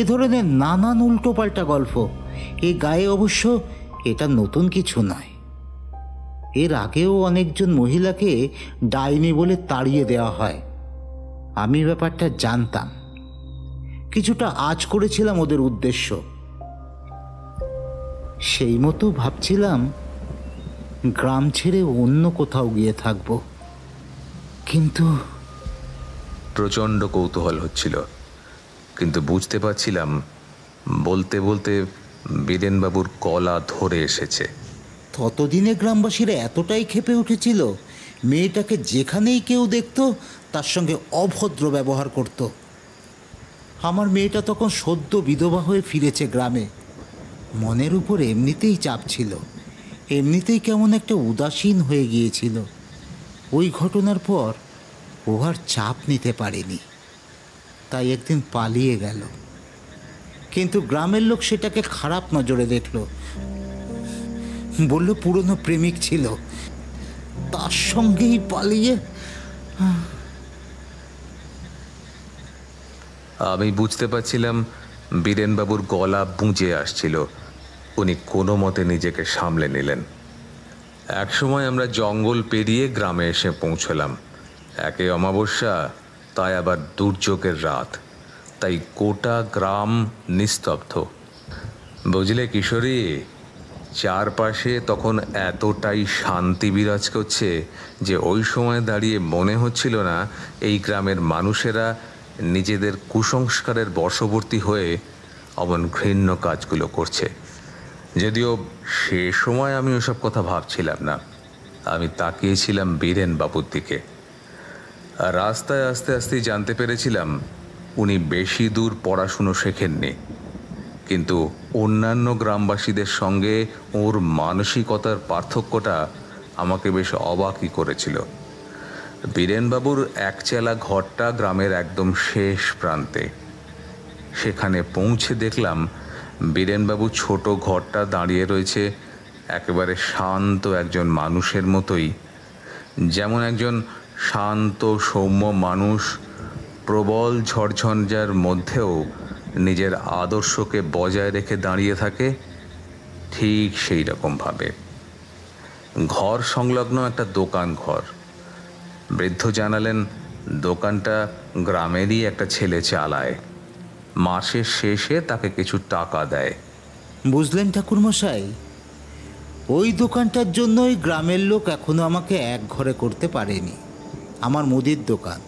G: এ ধরনের নানান উল্টোপাল্টা গল্প। এ গায়ে অবশ্য এটা নতুন কিছু নয়। এর আগেও অনেকজন মহিলাকে ডাইনি বলে তাড়িয়ে দেওয়া হয়। আমি ব্যাপারটা জানতাম, কিছুটা আঁচ করেছিলাম ওদের উদ্দেশ্য। সেই মতো ভাবছিলাম গ্রাম ছেড়ে অন্য কোথাও গিয়ে থাকব, কিন্তু
E: প্রচণ্ড কৌতূহল হচ্ছিল, কিন্তু বুঝতে পারছিলাম বলতে বলতে বীরেনবাবুর গলা ধরে এসেছে।
G: ততদিনে গ্রামবাসীরা এতটাই ক্ষেপে উঠেছিল, মেয়েটাকে যেখানেই কেউ দেখত তার সঙ্গে অভদ্র ব্যবহার করত। আমার মেয়েটা তখন সদ্য বিধবা হয়ে ফিরেছে গ্রামে। মনের উপর এমনিতেই চাপ ছিল, এমনিতেই কেমন একটা উদাসীন হয়ে গিয়েছিল। ওই ঘটনার পর ও আর চাপ নিতে পারেনি, তাই একদিন পালিয়ে গেল। কিন্তু গ্রামের লোক সেটাকে খারাপ নজরে দেখল, বলল পুরনো প্রেমিক ছিল, তার সঙ্গেই পালিয়ে।
E: আমি বুঝতে পারছিলাম বীরেনবাবুর গলা বুঁজে আসছিল। উনি কোনো মতে নিজেকে সামলে নিলেন। একসময় আমরা জঙ্গল পেরিয়ে গ্রামে এসে পৌঁছলাম। একে অমাবস্যা, তাই আবার দুর্যোগের রাত, তাই গোটা গ্রাম নিস্তব্ধ। বুঝলে কিশোরী, চারপাশে তখন এতটাই শান্তি বিরাজ করছে যে ওই সময় দাঁড়িয়ে মনে হচ্ছিল না এই গ্রামের মানুষেরা নিজেদের কুসংস্কারের বশবর্তী হয়ে অমন ঘৃণ্য কাজগুলো করছে। যদিও সে সময় আমি ওসব কথা ভাবছিলাম না, আমি তাকিয়েছিলাম বীরেনবাবুর দিকে। আর রাস্তায় আস্তে আস্তে জানতে পেরেছিলাম উনি বেশি দূর পড়াশুনো শেখেননি, কিন্তু অন্যান্য গ্রামবাসীদের সঙ্গে ওর মানসিকতার পার্থক্যটা আমাকে বেশ অবাকই করেছিল। বীরেনবাবুর একচেলা ঘরটা গ্রামের একদম শেষ প্রান্তে। সেখানে পৌঁছে দেখলাম বীরেনবাবু ছোট ঘরটা দাঁড়িয়ে রয়েছে একেবারে শান্ত একজন মানুষের মতোই। যেমন একজন শান্ত সৌম্য মানুষ প্রবল ঝড়ঝঞ্ঝার মধ্যেও নিজের আদর্শকে বজায় রেখে দাঁড়িয়ে থাকে, ঠিক সেই রকমভাবে। ঘর সংলগ্ন একটা দোকান ঘর। বৃদ্ধ জানালেন দোকানটা গ্রামেরই একটা ছেলে চালায়, মাসের শেষে তাকে কিছু টাকা দেয়।
G: বুঝলেন ঠাকুরমশাই, ওই দোকানটার জন্যই গ্রামের লোক এখনো আমাকে এক ঘরে করতে পারেনি। আমার মুদির দোকান,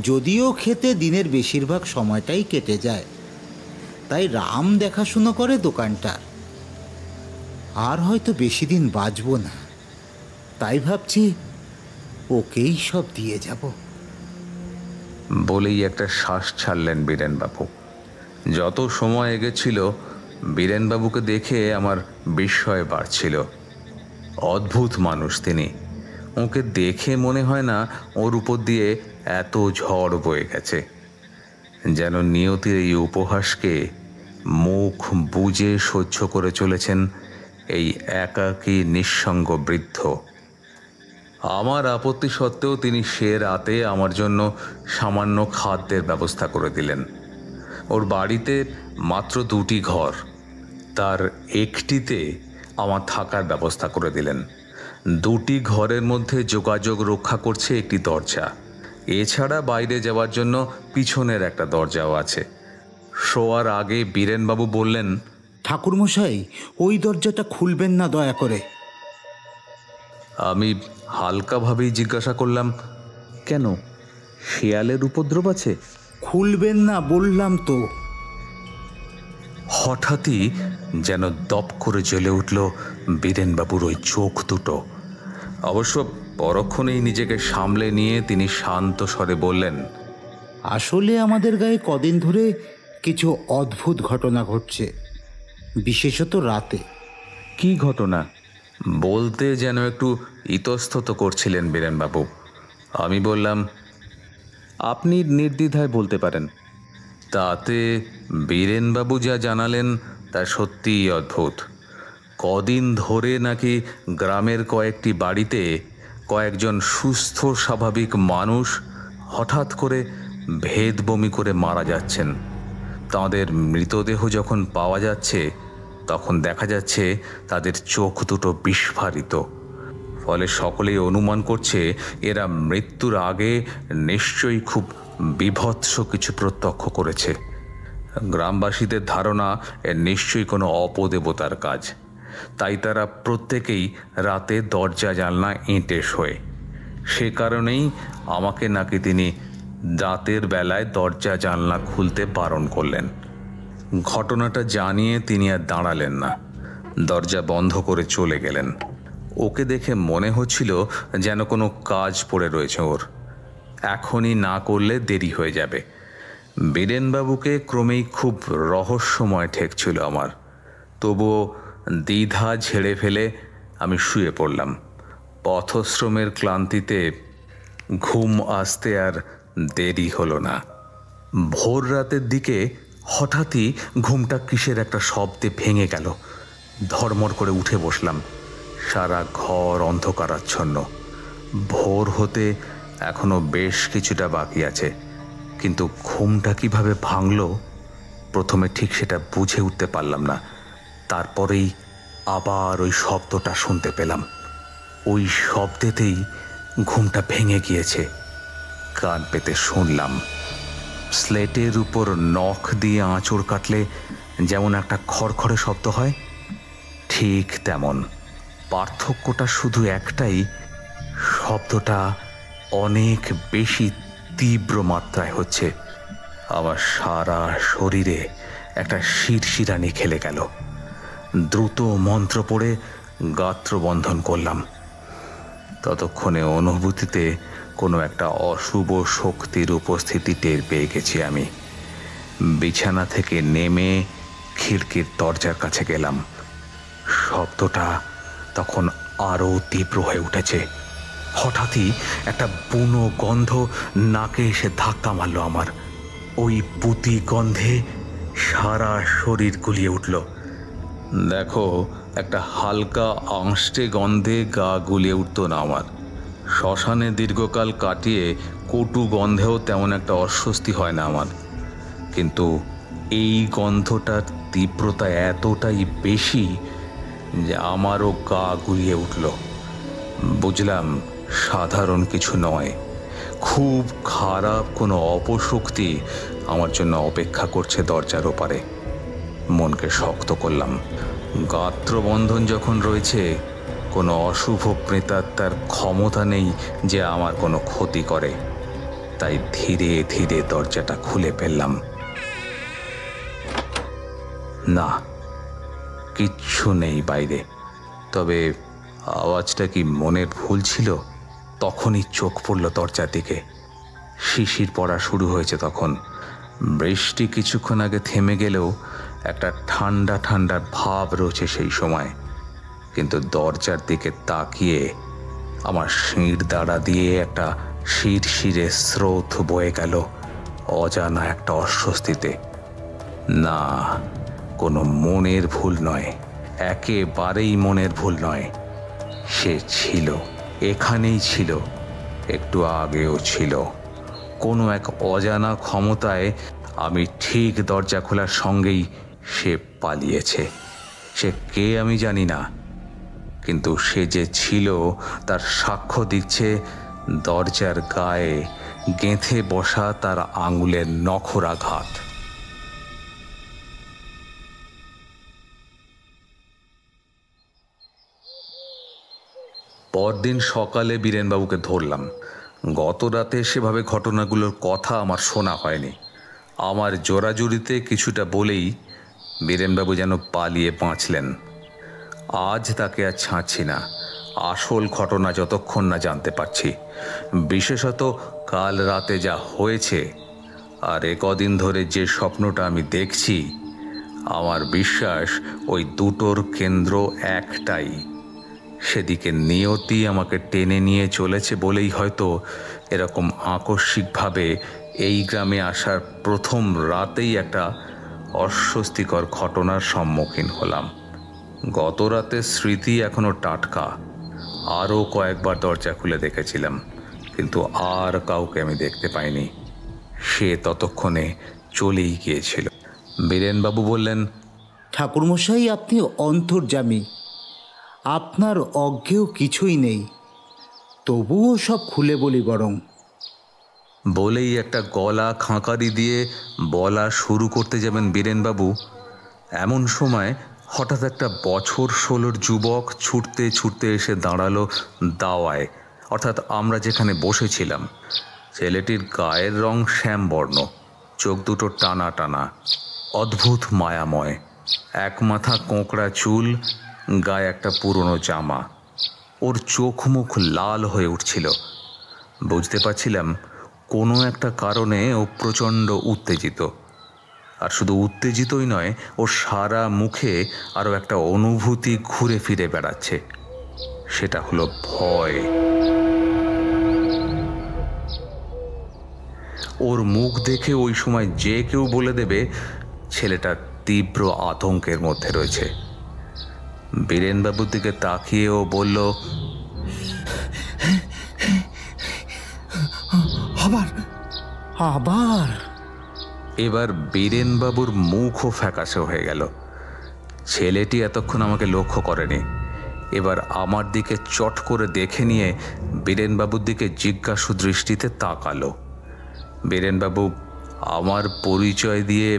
G: যদিও খেতে দিনের বেশিরভাগ সময়টাই কেটে যায়, তাই রাম দেখাশুনো করে দোকানটার। আর হয়তো বেশি দিন বাঁচব না, তাই ভাবছি ওকেই সব দিয়ে যাব।
E: বলেই একটা শ্বাস ছাড়লেন বীরেনবাবু। যত সময় এগেছিল বীরেনবাবুকে দেখে আমার বিস্ময় বাড়ছিল। অদ্ভুত মানুষ তিনি। ওকে দেখে মনে হয় না ওর উপর দিয়ে এত ঝড় বয়ে গেছে। যেন নিয়তির এই উপহাসকে মুখ বুজে সহ্য করে চলেছেন এই একাকী নিঃসঙ্গ বৃদ্ধ। আমার আপত্তি সত্ত্বেও তিনি সে রাতে আমার জন্য সামান্য খাদ্যের ব্যবস্থা করে দিলেন। ওর বাড়িতে মাত্র 2টি ঘর, তার একটিতে আমার থাকার ব্যবস্থা করে দিলেন। 2টি ঘরের মধ্যে যোগাযোগ রক্ষা করছে একটি দরজা। এছাড়া বাইরে যাওয়ার জন্য পিছনের একটা দরজাও আছে। শোয়ার আগে বীরেনবাবু বললেন,
G: ঠাকুরমশাই, ওই দরজাটা খুলবেন না দয়া করে।
E: আমি হালকাভাবেই জিজ্ঞাসা করলাম, কেন, শেয়ালের উপদ্রব আছে?
G: খুলবেন না বললাম তো।
E: হঠাৎই যেন দপ করে জ্বলে উঠল বীরেনবাবুর ওই চোখ দুটো। অবশ্য পরক্ষণেই নিজেকে সামলে নিয়ে তিনি শান্ত স্বরে বললেন,
G: আসলে আমাদের গায়ে কদিন ধরে কিছু অদ্ভুত ঘটনা ঘটছে, বিশেষত রাতে।
E: কি ঘটনা? বলতে যেন একটু ইতস্তত করছিলেন বীরেনবাবু। আমি বললাম, আপনি নির্দ্বিধায় বলতে পারেন। তাতে বীরেনবাবু যা জানালেন তা সত্যিই অদ্ভুত। কদিন ধরে নাকি গ্রামের কয়েকটি বাড়িতে কয়েকজন সুস্থ স্বাভাবিক মানুষ হঠাৎ করে ভেদ বমি করে মারা যাচ্ছেন। তাদের মৃতদেহ যখন পাওয়া যাচ্ছে তখন দেখা যাচ্ছে তাদের চোখ দুটো বিস্ফারিত, ফলে সকলেই অনুমান করছে এরা মৃত্যুর আগে নিশ্চয়ই খুব বীভৎস কিছু প্রত্যক্ষ করেছে। গ্রামবাসীদের ধারণা এর নিশ্চয়ই কোনো অপদেবতার কাজ, তাই তারা প্রত্যেকেই রাতে দরজা জানলা এঁটে শোয়। সে কারণেই আমাকে নাকি তিনি রাতের বেলায় দরজা জানলা খুলতে বারণ করলেন। ঘটনাটা জানিয়ে তিনি আর দাঁড়ালেন না, দরজা বন্ধ করে চলে গেলেন। ওকে দেখে মনে হচ্ছিল যেন কোনো কাজ পড়ে রয়েছে ওর, এখনই না করলে দেরি হয়ে যাবে। বীরেনবাবুকে ক্রমেই খুব রহস্যময় ঠেকছিল আমার, তবুও দ্বিধা ঝেড়ে ফেলে আমি শুয়ে পড়লাম। পথশ্রমের ক্লান্তিতে ঘুম আসতে আর দেরি হলো না। ভোর রাতের দিকে হঠাৎই ঘুমটা কিসের একটা শব্দে ভেঙে গেল। ধড়মড় করে উঠে বসলাম। সারা ঘর অন্ধকারাচ্ছন্ন। ভোর হতে এখনো বেশ কিছুটা বাকি আছে, কিন্তু ঘুমটা কিভাবে ভাঙল প্রথমে ঠিক সেটা বুঝে উঠতে পারলাম না। তারপরেই আবার ওই শব্দটা শুনতে পেলাম। ওই শব্দেতেই ঘুমটা ভেঙে গিয়েছে। কান পেতে শুনলাম, স্লেটের উপর নখ দিয়ে আঁচড় কাটলে যেমন একটা খড়খড়ে শব্দ হয়, ঠিক তেমন। পার্থক্যটা শুধু একটাই, শব্দটা অনেক বেশি তীব্র মাত্রায় হচ্ছে। আমার সারা শরীরে একটা শিরশিরানি খেলে গেল। দ্রুত মন্ত্র পড়ে গাত্রবন্ধন করলাম। ততক্ষণে অনুভূতিতে কোনো একটা অশুভ শক্তির উপস্থিতি টের পেয়ে গেছি আমি। বিছানা থেকে নেমে খিড়কির দরজার কাছে গেলাম। শব্দটা তখন আরও তীব্র হয়ে উঠেছে। হঠাৎই একটা বুনো গন্ধ নাকে এসে ধাক্কা মারল আমার। ওই পুঁতি গন্ধে সারা শরীর গুলিয়ে উঠল। দেখো, একটা হালকা আঁশটে গন্ধে গা গুলিয়ে উঠত না আমার। শ্মশানে দীর্ঘকাল কাটিয়ে কটু গন্ধেও তেমন একটা অস্বস্তি হয় না আমার, কিন্তু এই গন্ধটার তীব্রতা এতটাই বেশি যে আমারও গা গুলিয়ে উঠল। বুঝলাম সাধারণ কিছু নয়, খুব খারাপ কোনো অপশক্তি আমার জন্য অপেক্ষা করছে দরজার ওপারে। মনকে শক্ত করলাম। গাত্রবন্ধন যখন রয়েছে, কোনো অশুভ প্রেতাত্মার ক্ষমতা নেই যে আমার কোনো ক্ষতি করে। তাই ধীরে ধীরে দরজাটা খুলে ফেললাম। না, কিচ্ছু নেই বাইরে। তবে আওয়াজটা কি মনের ভুল ছিল? তখনই চোখ পড়ল দরজার দিকে। শিশির পড়া শুরু হয়েছে তখন। বৃষ্টি কিছুক্ষণ আগে থেমে গেলেও একটা ঠান্ডা ঠান্ডা ভাব রয়েছে সেই সময়। কিন্তু দরজার দিকে তাকিয়ে আমার শির দাঁড়া দিয়ে একটা শিরশিরে স্রোত বয়ে গেল অজানা একটা অস্বস্তিতে। না, কোনো মনের ভুল নয়, একেবারেই মনের ভুল নয়। সে ছিল, এখানেই ছিল, একটু আগেও ছিল। কোনো এক অজানা ক্ষমতায় আমি ঠিক দরজা খোলার সঙ্গেই সে পালিয়েছে। সে কে আমি জানি না, কিন্তু সে যে ছিল তার সাক্ষ্য দিচ্ছে দরজার গায়ে গেঁথে বসা তার আঙুলের নখরাঘাত। পরদিন সকালে বীরেনবাবুকে ধরলাম। গত রাতে সেভাবে ঘটনাগুলোর কথা আমার শোনা হয়নি। আমার জোরাজুরিতে কিছুটা বলেই বীরেনবাবু যেন পালিয়ে বাঁচলেন। আজ তাকে আর ছাড়ছি না, আসল ঘটনা যতক্ষণ না জানতে পারছি। বিশেষত কাল রাতে যা হয়েছে আর কদিন ধরে যে স্বপ্নটা আমি দেখছি, আমার বিশ্বাস ওই দুটোর কেন্দ্র একটাই। সেদিকে নিয়তি আমাকে টেনে নিয়ে চলেছে বলেই হয়তো এরকম আকস্মিকভাবে এই গ্রামে আসার প্রথম রাতেই একটা অস্বস্তিকর ঘটনার সম্মুখীন হলাম। গত রাতের স্মৃতি এখনো টাটকা। আরও কয়েকবার দরজা খুলে দেখেছিলাম, কিন্তু আর কাউকে আমি দেখতে পাইনি। সে ততক্ষণে চলেই গিয়েছিল। বীরেনবাবু বললেন,
G: ঠাকুরমশাই, আপনি অন্তর্যামী, আপনার অজ্ঞেয় কিছুই নেই। তবুও সব খুলে বলি বরং।
E: বলেই একটা গলা খাঁকারি দিয়ে বলা শুরু করতে যাবেন বীরেনবাবু, এমন সময় হঠাৎ একটা বছর 16-র যুবক ছুটতে ছুটতে এসে দাঁড়ালো দাওয়ায়, অর্থাৎ আমরা যেখানে বসেছিলাম। ছেলেটির গায়ের রং শ্যামবর্ণ, চোখ দুটো টানা টানা, অদ্ভুত মায়াময়, এক মাথা কোঁকড়া চুল, গায়ে একটা পুরনো জামা। ওর চোখ মুখ লাল হয়ে উঠছিল। বুঝতে পারছিলাম কোনো একটা কারণে ও প্রচণ্ড উত্তেজিত। আর শুধু উত্তেজিতই নয়, ওর সারা মুখে আরও একটা অনুভূতি ঘুরে ফিরে বেড়াচ্ছে, সেটা হলো ভয়। ওর মুখ দেখে ওই সময় যে কেউ বলে দেবে ছেলেটা তীব্র আতঙ্কের মধ্যে রয়েছে। বীরেনবাবুর দিকে তাকিয়ে ও বলল,
G: আবার আবার
E: এবার বীরেনবাবুর মুখও ফ্যাকাশে হয়ে গেল। ছেলেটি এতক্ষণ আমাকে লক্ষ্য করেনি, এবার আমার দিকে চট করে দেখে নিয়ে বীরেনবাবুর দিকে জিজ্ঞাসু দৃষ্টিতে তাকালো। বীরেনবাবু আমার পরিচয় দিয়ে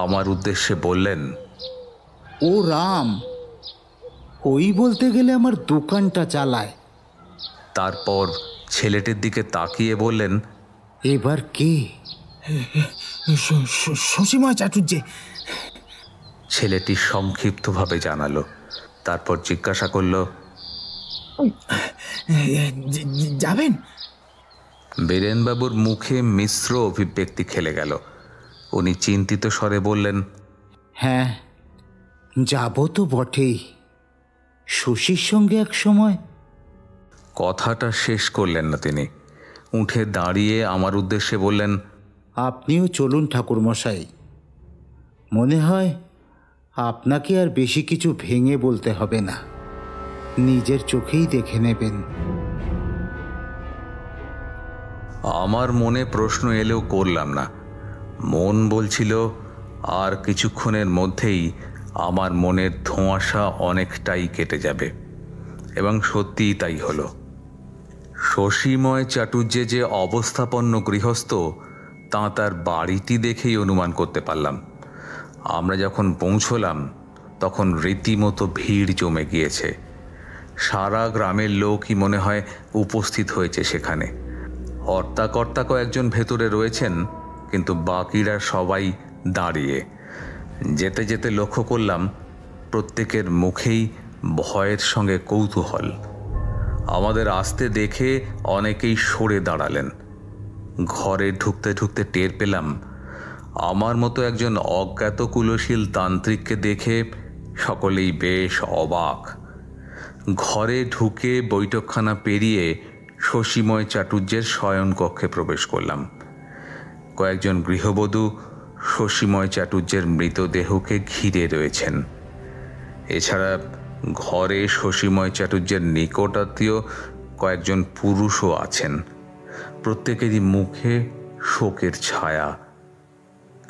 E: আমার উদ্দেশ্যে বললেন,
G: ও রাম, ওই বলতে গেলে আমার দোকানটা চালায়।
E: তারপর ছেলেটির দিকে তাকিয়ে বললেন,
G: এবার কে?
D: শশীময় চাটুর্যে।
E: ছেলেটি সংক্ষিপ্তভাবে জানালো। তারপর জিজ্ঞাসা করল,
D: যাবেন?
E: বীরেনবাবুর মুখে মিশ্র অভিব্যক্তি খেলে গেল। উনি চিন্তিত স্বরে বললেন,
G: হ্যাঁ, যাব তো বটেই, শশীর সঙ্গে এক সময়।
E: কথাটা শেষ করলেন না তিনি। উঠে দাঁড়িয়ে আমার উদ্দেশ্যে বললেন,
G: আপনিও চলুন ঠাকুরমশাই, মনে হয় আপনাকে আর বেশি কিছু ভেঙে বলতে হবে না, নিজের চোখেই দেখে নেবেন।
E: আমার মনে প্রশ্ন এলেও করলাম না। মন বলছিল আর কিছুক্ষণের মধ্যেই আমার মনের ধোঁয়াশা অনেকটাই কেটে যাবে, এবং সত্যিই তাই হলো। শশীময় চাটুর্যে যে অবস্থাপন্ন গৃহস্থ তা তার বাড়িটি দেখেই অনুমান করতে পারলাম। আমরা যখন পৌঁছলাম তখন রীতিমতো ভিড় জমে গিয়েছে। সারা গ্রামের লোকই মনে হয় উপস্থিত হয়েছে সেখানে। হর্তাকর্তা কয়েকজন ভেতরে রয়েছেন, কিন্তু বাকিরা সবাই দাঁড়িয়ে। যেতে যেতে লক্ষ্য করলাম প্রত্যেকের মুখেই ভয়ের সঙ্গে কৌতূহল। আমাদের আসতে দেখে অনেকেই সরে দাঁড়ালেন। ঘরে ঢুকতে ঢুকতে টের পেলাম আমার মতো একজন অজ্ঞাত কুলশীল তান্ত্রিককে দেখে সকলেই বেশ অবাক। ঘরে ঢুকে বৈঠকখানা পেরিয়ে শশীময় চাটুর্যের শয়নকক্ষে প্রবেশ করলাম। কয়েকজন গৃহবধূ শশীময় চাটুর্যের মৃতদেহকে ঘিরে রয়েছেন। এছাড়া ঘরে শশীময় চাটুর্যের নিকটাত্মীয় কয়েকজন পুরুষও আছেন। প্রত্যেকেরই মুখে শোকের ছায়া,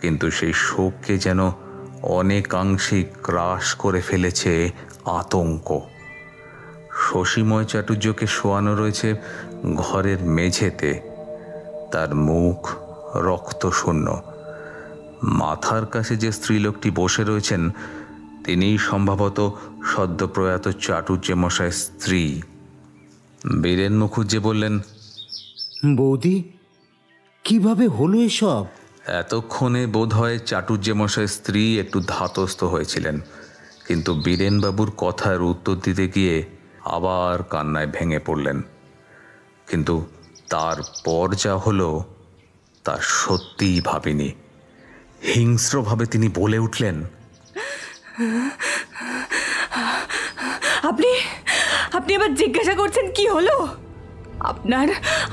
E: কিন্তু সেই শোককে যেন অনেকাংশেই গ্রাস করে ফেলেছে আতঙ্ক। শশীময় চাটুর্যকে শোয়ানো রয়েছে ঘরের মেঝেতে। তার মুখ রক্তশূন্য। মাথার কাছে যে স্ত্রীলোকটি বসে রয়েছেন তিনিই সম্ভবত সদ্যপ্রয়াত চাটুর্যে মশায়ের স্ত্রী। বীরেন মুখুজ্জে বললেন,
G: বৌদি, কিভাবে হলো এসব?
E: এতক্ষণে বোধহয় চাটুর্যে মশায়ের স্ত্রী একটু ধাতস্থ হয়েছিলেন, কিন্তু বীরেনবাবুর কথার উত্তর দিতে গিয়ে আবার কান্নায় ভেঙে পড়লেন। কিন্তু তারপর যা হলো তা সত্যিই ভাবিনি। হিংস্রভাবে তিনি বলে উঠলেন,
B: আপনি আপনি এবার জিজ্ঞাসা করছেন কি হলো?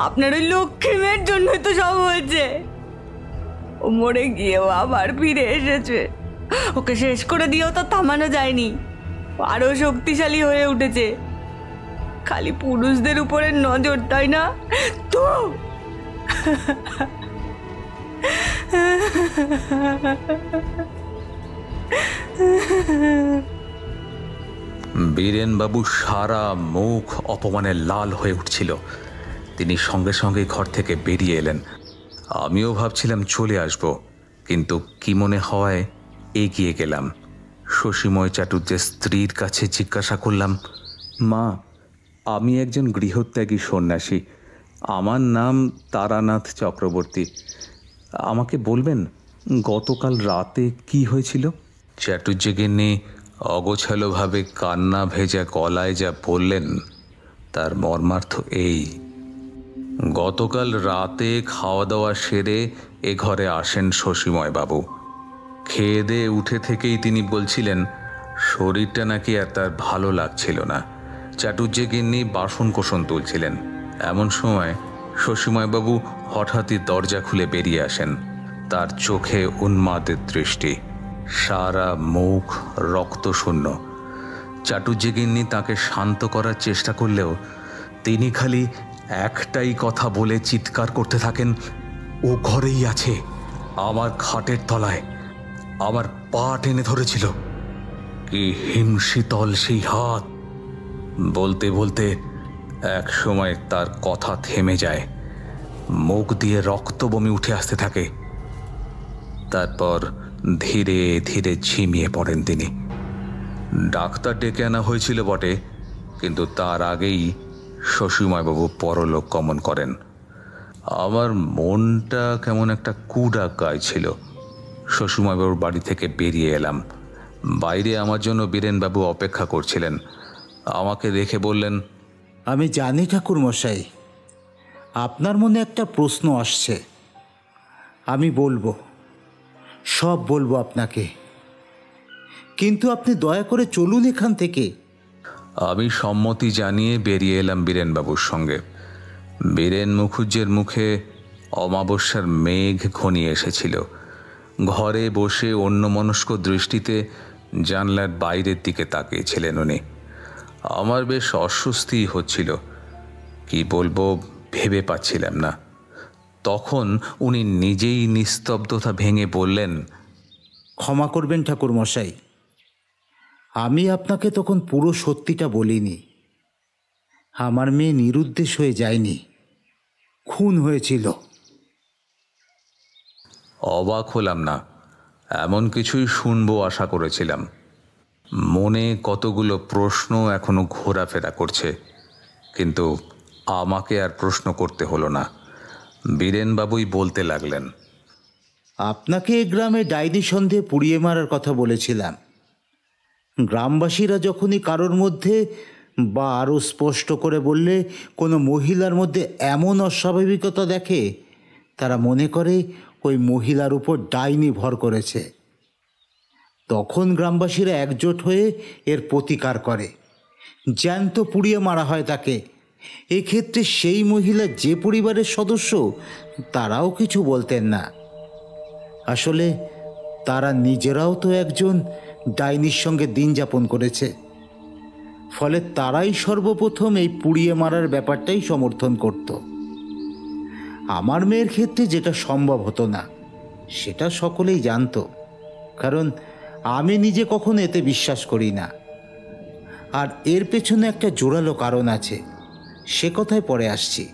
B: আপনার ওই লক্ষ্মী মেয়ের জন্যই তো সব হয়েছে। ও মরে গিয়েও আবার ফিরে এসেছে। ওকে শেষ করে দিয়েও তো থামানো যায়নি, আরো শক্তিশালী হয়ে উঠেছে। খালি পুরুষদের উপরে নজর, তাই না? তো
E: বীরেনবাবু সারা মুখ অপমানে লাল হয়ে উঠছিল। তিনি সঙ্গে সঙ্গে ঘর থেকে বেরিয়ে এলেন। আমিও ভাবছিলাম চলে আসব, কিন্তু কি মনে হওয়ায় এগিয়ে গেলাম। শশীময় চাটুর্যের স্ত্রীর কাছে জিজ্ঞাসা করলাম, মা, আমি একজন গৃহত্যাগী সন্ন্যাসী। আমার নাম তারানাথ চক্রবর্তী। আমাকে বলবেন গতকাল রাতে কি হয়েছিল? চাটুর্যগিন্নি অগোছালোভাবে কান্না ভেজা গলায় যা বললেন তার মর্মার্থ এই। গতকাল রাতে খাওয়া দাওয়া সেরে এ ঘরে আসেন শশীময় বাবু। খেয়ে দিয়ে উঠে থেকেই তিনি বলছিলেন শরীরটা নাকি আর তার ভালো লাগছিল না। চাটুর্যগিন্নি বাসন কোসন তুলছিলেন। এমন সময় শশীময়বাবু হঠাৎই দরজা খুলে বেরিয়ে আসেন। তার চোখে উন্মাদের দৃষ্টি, সারা মুখ রক্তশূন্য। চাটুর্যগিন্নি তাকে শান্ত করার চেষ্টা করলেও তিনি খালি একটাই কথা বলে চিৎকার করতে থাকেন, ও ঘরেই আছে, আমার খাটের তলায়, আমার পা টেনে ধরেছিল, কি হিমশীতল সেই হাত। বলতে বলতে এক সময় তার কথা থেমে যায়, মুখ দিয়ে রক্ত বমি উঠে আসতে থাকে। তারপর ধীরে ধীরে ঝিমিয়ে পড়েন তিনি। ডাক্তার ডেকে আনা হয়েছিল বটে, কিন্তু তার আগেই শশীময়বাবু পরলোক গমন করেন। আমার মনটা কেমন একটা কুডাক গাইছিল। শশীময়বাবুর বাড়ি থেকে বেরিয়ে এলাম। বাইরে আমার জন্য বীরেনবাবু অপেক্ষা করছিলেন। আমাকে দেখে বললেন,
G: আমি জানি ঠাকুরমশাই, আপনার মনে একটা প্রশ্ন আসছে। আমি বলবো, সব বলবো আপনাকে, কিন্তু আপনি দয়া করে চলুন এখান থেকে।
E: আমি সম্মতি জানিয়ে বেরিয়ে এলাম বীরেনবাবুর সঙ্গে। বীরেন মুখুজ্জের মুখে অমাবস্যার মেঘ ঘনিয়ে এসেছিল। ঘরে বসে অন্যমনস্ক দৃষ্টিতে জানলার বাইরের দিকে তাকিয়েছিলেন উনি। আমার বেশ অস্বস্তি হচ্ছিল, কি বলবো ভেবে পাচ্ছিলাম না। তখন উনি নিজেই নিস্তব্ধতা ভেঙে বললেন,
G: ক্ষমা করবেন ঠাকুরমশাই, আমি আপনাকে তখন পুরো সত্যিটা বলিনি। আমার মেয়ে নিরুদ্দেশ হয়ে যায়নি, খুন হয়েছিল।
E: অবাক হলাম না, এমন কিছুই শুনবো আশা করেছিলাম। মনে কতগুলো প্রশ্ন এখনো ঘোরাফেরা করছে, কিন্তু আমাকে আর প্রশ্ন করতে হলো না। বীরেনবাবুই বলতে লাগলেন,
G: আপনাকে এ গ্রামে ডাইনি সন্দেহে পুড়িয়ে মারার কথা বলেছিলাম। গ্রামবাসীরা যখনই কারোর মধ্যে বা আরও স্পষ্ট করে বললে কোনো মহিলার মধ্যে এমন অস্বাভাবিকতা দেখে, তারা মনে করে ওই মহিলার উপর ডাইনি ভর করেছে। তখন গ্রামবাসীরা একজোট হয়ে এর প্রতিকার করে, জ্যান্ত পুড়িয়ে মারা হয় তাকে। এক্ষেত্রে সেই মহিলা যে পরিবারের সদস্য, তারাও কিছু বলতেন না। আসলে তারা নিজেরাও তো একজন ডাইনির সঙ্গে দিন যাপন করেছে, ফলে তারাই সর্বপ্রথম এই পুড়িয়ে মারার ব্যাপারটাই সমর্থন করত। আমার মেয়ের ক্ষেত্রে যেটা সম্ভব হতো না, সেটা সকলেই জানত, কারণ আমি নিজে কখনো এতে বিশ্বাস করি না। আর এর পেছনে একটা জোরালো কারণ আছে, সে কথায় পরে আসছি।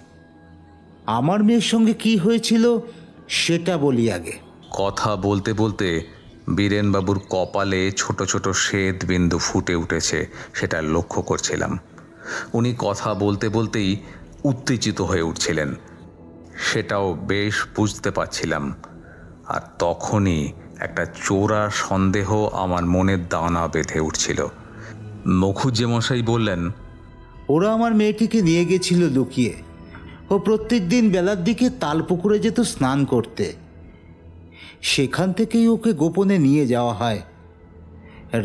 G: আমার মেয়ের সঙ্গে কি হয়েছিল সেটা বলি আগে।
E: কথা বলতে বলতে বীরেনবাবুর কপালে ছোট ছোট শ্বেত বিন্দু ফুটে উঠেছে, সেটা লক্ষ্য করছিলাম। উনি কথা বলতে বলতেই উত্তেজিত হয়ে উঠছিলেন, সেটাও বেশ বুঝতে পারছিলাম। আর তখনই একটা চোরা সন্দেহ আমার মনের দানা বেঁধে উঠছিল। মুখুজ্জে মশাই বললেন,
G: ওরা আমার মেয়েটিকে নিয়ে গেছিল লুকিয়ে। ও প্রত্যেক দিন বেলার দিকে তালপুকুরে যেত স্নান করতে। সেখান থেকেই ওকে গোপনে নিয়ে যাওয়া হয়।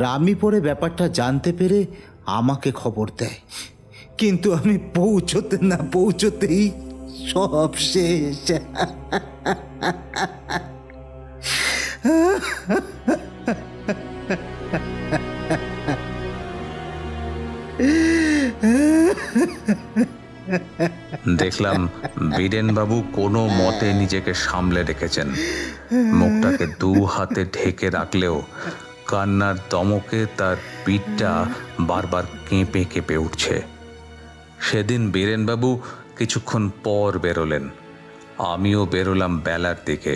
G: রামি পরে ব্যাপারটা জানতে পেরে আমাকে খবর দেয়, কিন্তু আমি পৌঁছতেই সব শেষ।
E: দেখলাম বীরেনবাবু কোনো মতে নিজেকে সামলে রেখেছেন। মুখটাকে দু হাতে ঢেকে রাখলেও কান্নার দমকে তার পিঠটা বারবার কেঁপে কেঁপে উঠছে। সেদিন বীরেনবাবু কিছুক্ষণ পর বেরোলেন, আমিও বেরোলাম বেলার দিকে।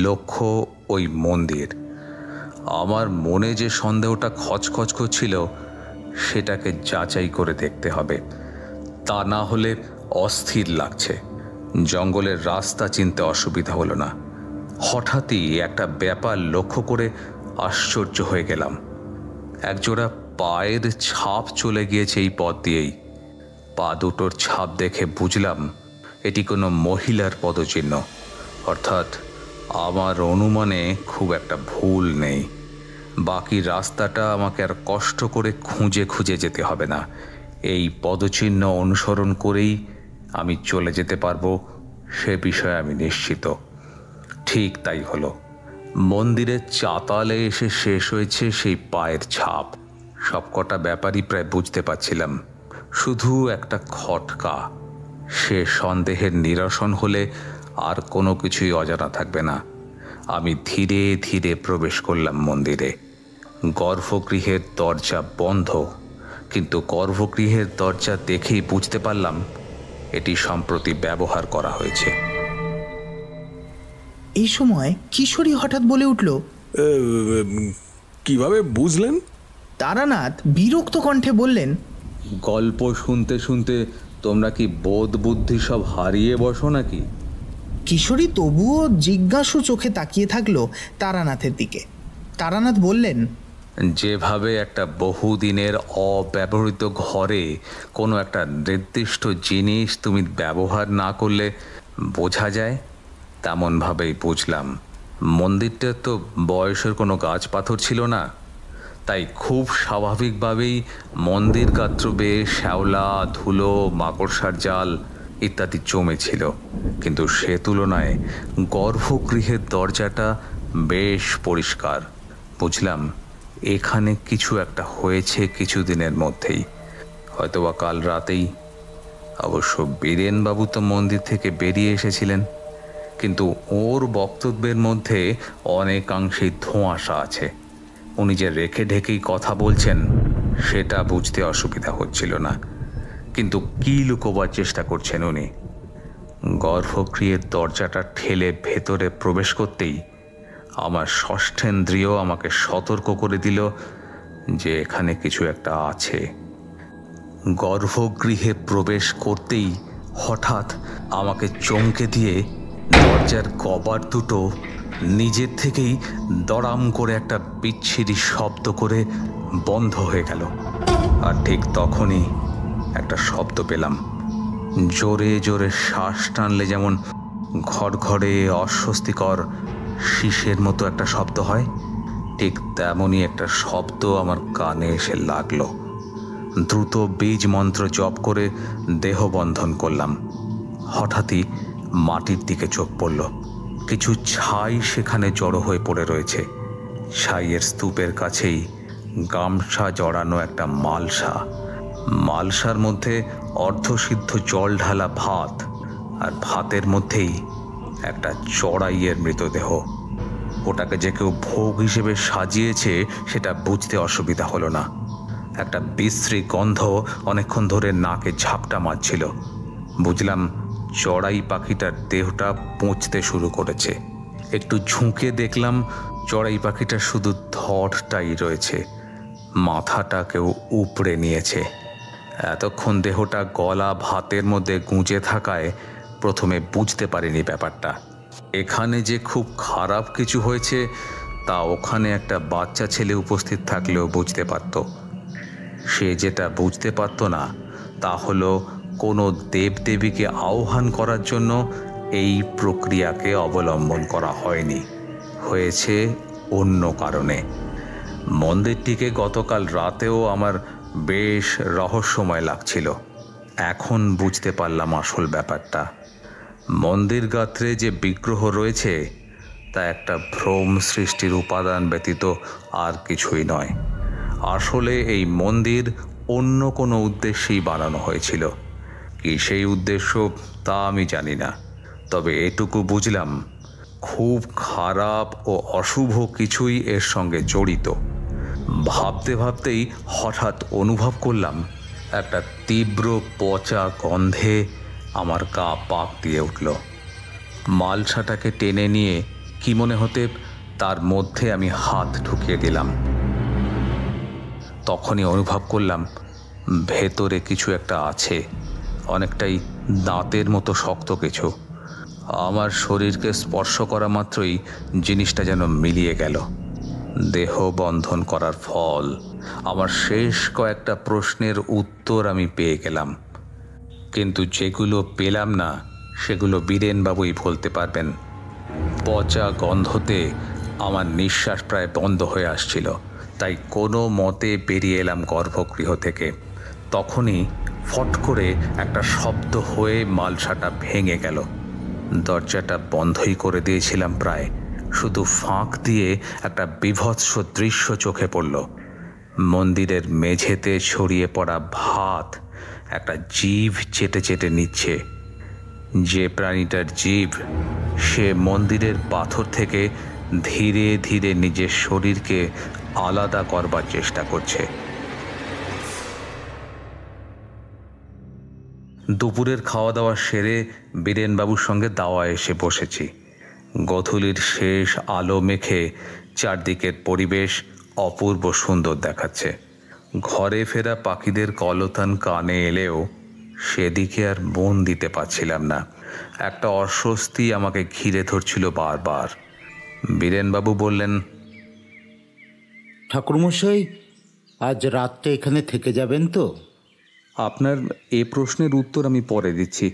E: লক্ষ্য ওই মন্দির। আমার মনে যে সন্দেহটা খচখচ করছিল সেটাকে যাচাই করে দেখতে হবে, তা না হলে অস্থির লাগছে। জঙ্গলের রাস্তা চিনতে অসুবিধা হলো না। হঠাৎই একটা ব্যাপার লক্ষ্য করে আশ্চর্য হয়ে গেলাম। একজোড়া পায়ের ছাপ চলে গিয়েছে এই পথ দিয়েই। পা দুটোর ছাপ দেখে বুঝলাম এটি কোনো মহিলার পদচিহ্ন, অর্থাৎ আমার অনুমানে খুব একটা ভুল নেই। বাকি রাস্তাটা আমাকে আর কষ্ট করে খুঁজে খুঁজে যেতে হবে না। এই পদচিহ্ন অনুসরণ করেই আমি চলে যেতে পারবো, সে বিষয়ে আমি নিশ্চিত। ঠিক তাই হলো। মন্দিরের চাতালে এসে শেষ হয়েছে সেই পায়ের ছাপ। সবকটা ব্যাপারই প্রায় বুঝতে পারছিলাম, শুধু একটা খটকা। সে সন্দেহের নিরসন হলে আর কোনো কিছুই অজানা থাকবে না। আমি ধীরে ধীরে প্রবেশ করলাম মন্দিরে। গর্ভগৃহের দরজা বন্ধ, কিন্তু গর্ভগৃহের দরজা দেখেই বুঝতে পারলাম এটি সম্প্রতি ব্যবহার করা হয়েছে।
D: এই সময় কিশোরী হঠাৎ বলে উঠল,
F: কিভাবে বুঝলেন?
D: তারানাথ বিরক্ত কণ্ঠে বললেন,
E: গল্প শুনতে শুনতে তোমরা কি বোধ বুদ্ধি সব হারিয়ে বসো নাকি?
D: কিশোরী তবুও জিজ্ঞাসু চোখে তাকিয়ে থাকলো তারানাথের দিকে। তারানাথ বললেন,
E: যেভাবে একটা বহুদিনের অব্যবহৃত ঘরে কোনো একটা নির্দিষ্ট জিনিস তুমি ব্যবহার না করলে বোঝা যায়, তেমনভাবেই বুঝলাম। মন্দিরটা তো বয়সের কোনো গাছ পাথর ছিল না, তাই খুব স্বাভাবিকভাবেই মন্দির গাত্র বেয়ে শ্যাওলা, ধুলো, মাকড়সার জাল ইত্যাদি জমেছিল। কিন্তু সে তুলনায় গর্ভগৃহের দরজাটা বেশ পরিষ্কার। বুঝলাম এখানে কিছু একটা হয়েছে কিছুদিনের মধ্যেই, হয়তোবা কাল রাতেই। অবশ্য বীরেনবাবু তো মন্দির থেকে বেরিয়ে এসেছিলেন, কিন্তু ওর বক্তব্যের মধ্যে অনেকাংশেই ধোঁয়াশা আছে। উনি যে রেখে ঢেকেই কথা বলছেন সেটা বুঝতে অসুবিধা হচ্ছিল না, কিন্তু কী লুকোবার চেষ্টা করছেন উনি? গর্ভগৃহের দরজাটা ঠেলে ভেতরে প্রবেশ করতেই আমার ষষ্ঠেন্দ্রিয় আমাকে সতর্ক করে দিল যে এখানে কিছু একটা আছে। গর্ভগৃহে প্রবেশ করতেই হঠাৎ আমাকে চমকে দিয়ে দরজার কবাট দুটো নিজের থেকেই দড়াম করে একটা বিচ্ছিরি শব্দ করে বন্ধ হয়ে গেল। আর ঠিক তখনই একটা শব্দ পেলাম। জোরে জোরে শ্বাস টানলে যেমন ঘড়ঘড়ে অস্বস্তিকর শীষের মতো একটা শব্দ হয়, ঠিক তেমনই একটা শব্দ আমার কানে এসে লাগলো। দ্রুত বীজ মন্ত্র জপ করে দেহ বন্ধন করলাম। হঠাৎই মাটির দিকে চোখ পড়ল। কিছু ছাই সেখানে জড়ো হয়ে পড়ে রয়েছে। ছাইয়ের স্তূপের কাছেই গামছা জড়ানো একটা মালসা। মালসার মধ্যে অর্ধসিদ্ধ জল ঢালা ভাত, আর ভাতের মধ্যেই একটা চড়াইয়ের মৃতদেহ। ওটাকে যে কেউ ভোগ হিসেবে সাজিয়েছে সেটা বুঝতে অসুবিধা হলো না। একটা বিশ্রী গন্ধ অনেকক্ষণ ধরে নাকে ঝাপটা মারছিল। বুঝলাম চড়াই পাখিটার দেহটা পচতে শুরু করেছে। একটু ঝুঁকে দেখলাম চড়াই পাখিটার শুধু ধড়টাই রয়েছে, মাথাটা কেউ উপড়ে নিয়েছে। এতক্ষণ দেহটা গলা ভাতের মধ্যে গুঁজে থাকায় প্রথমে বুঝতে পারিনি ব্যাপারটা। এখানে যে খুব খারাপ কিছু হয়েছে তা ওখানে একটা বাচ্চা ছেলে উপস্থিত থাকলেও বুঝতে পারত। সে যেটা বুঝতে পারত না তা হলো কোনো দেবদেবীকে আহ্বান করার জন্য এই প্রক্রিয়াকে অবলম্বন করা হয়নি, হয়েছে অন্য কারণে। মন্দিরটিকে গতকাল রাতেও আমার বেশ রহস্যময় লাগছিল। এখন বুঝতে পারলাম আসল ব্যাপারটা। মন্দির গাত্রে যে বিগ্রহ রয়েছে তা একটা ভ্রম সৃষ্টির উপাদান ব্যতীত আর কিছুই নয়। আসলে এই মন্দির অন্য কোনো উদ্দেশ্যেই বানানো হয়েছিল। কি সেই উদ্দেশ্য তা আমি জানি না, তবে এটুকু বুঝলাম খুব খারাপ ও অশুভ কিছুই এর সঙ্গে জড়িত। ভাবতে ভাবতেই হঠাৎ অনুভব করলাম একটা তীব্র পচা গন্ধে আমার গা পাক দিয়ে উঠল। মালসাটাকে টেনে নিয়ে কি মনে হতে তার মধ্যে আমি হাত ঢুকিয়ে দিলাম। তখনই অনুভব করলাম ভেতরে কিছু একটা আছে, অনেকটাই দাঁতের মতো শক্ত কিছু। আমার শরীরকে স্পর্শ করা মাত্রই জিনিসটা যেন মিলিয়ে গেল। দেহ বন্ধন করার ফল। আমার শেষ কয়েকটা প্রশ্নের উত্তর আমি পেয়ে গেলাম, কিন্তু যেগুলো পেলাম না সেগুলো বীরেনবাবুই বলতে পারবেন। পচা গন্ধতে আমার নিঃশ্বাস প্রায় বন্ধ হয়ে আসছিল, তাই কোনো মতে বেরিয়ে এলাম গর্ভগৃহ থেকে। তখনই ফট করে একটা শব্দ হয়ে মালসাটা ভেঙে গেল। দরজাটা বন্ধই করে দিয়েছিলাম প্রায়, শুধু ফাঁক দিয়ে একটা বীভৎস দৃশ্য চোখে পড়ল। মন্দিরের মেঝেতে ছড়িয়ে পড়া ভাত একটা জিভ চেটে চেটে নিচ্ছে। যে প্রাণীটার জিভ, সে মন্দিরের পাথর থেকে ধীরে ধীরে নিজের শরীরকে আলাদা করবার চেষ্টা করছে। দুপুরের খাওয়া দাওয়া সেরে বীরেনবাবুর সঙ্গে দাওয়া এসে বসেছি। গোধূলির শেষ আলো মেখে চারদিকের পরিবেশ অপূর্ব সুন্দর দেখাচ্ছে। ঘরে ফেরা পাখিদের কলতান কানে এলেও সেদিকে আর মন দিতে পারছিলাম না। একটা অস্বস্তি আমাকে ঘিরে ধরছিল বারবার। বীরেনবাবু বললেন,
G: ঠাকুরমশাই, আজ রাতটা এখানে থেকে যাবেন তো?
E: আপনার এ প্রশ্নের উত্তর আমি পরে দিচ্ছি,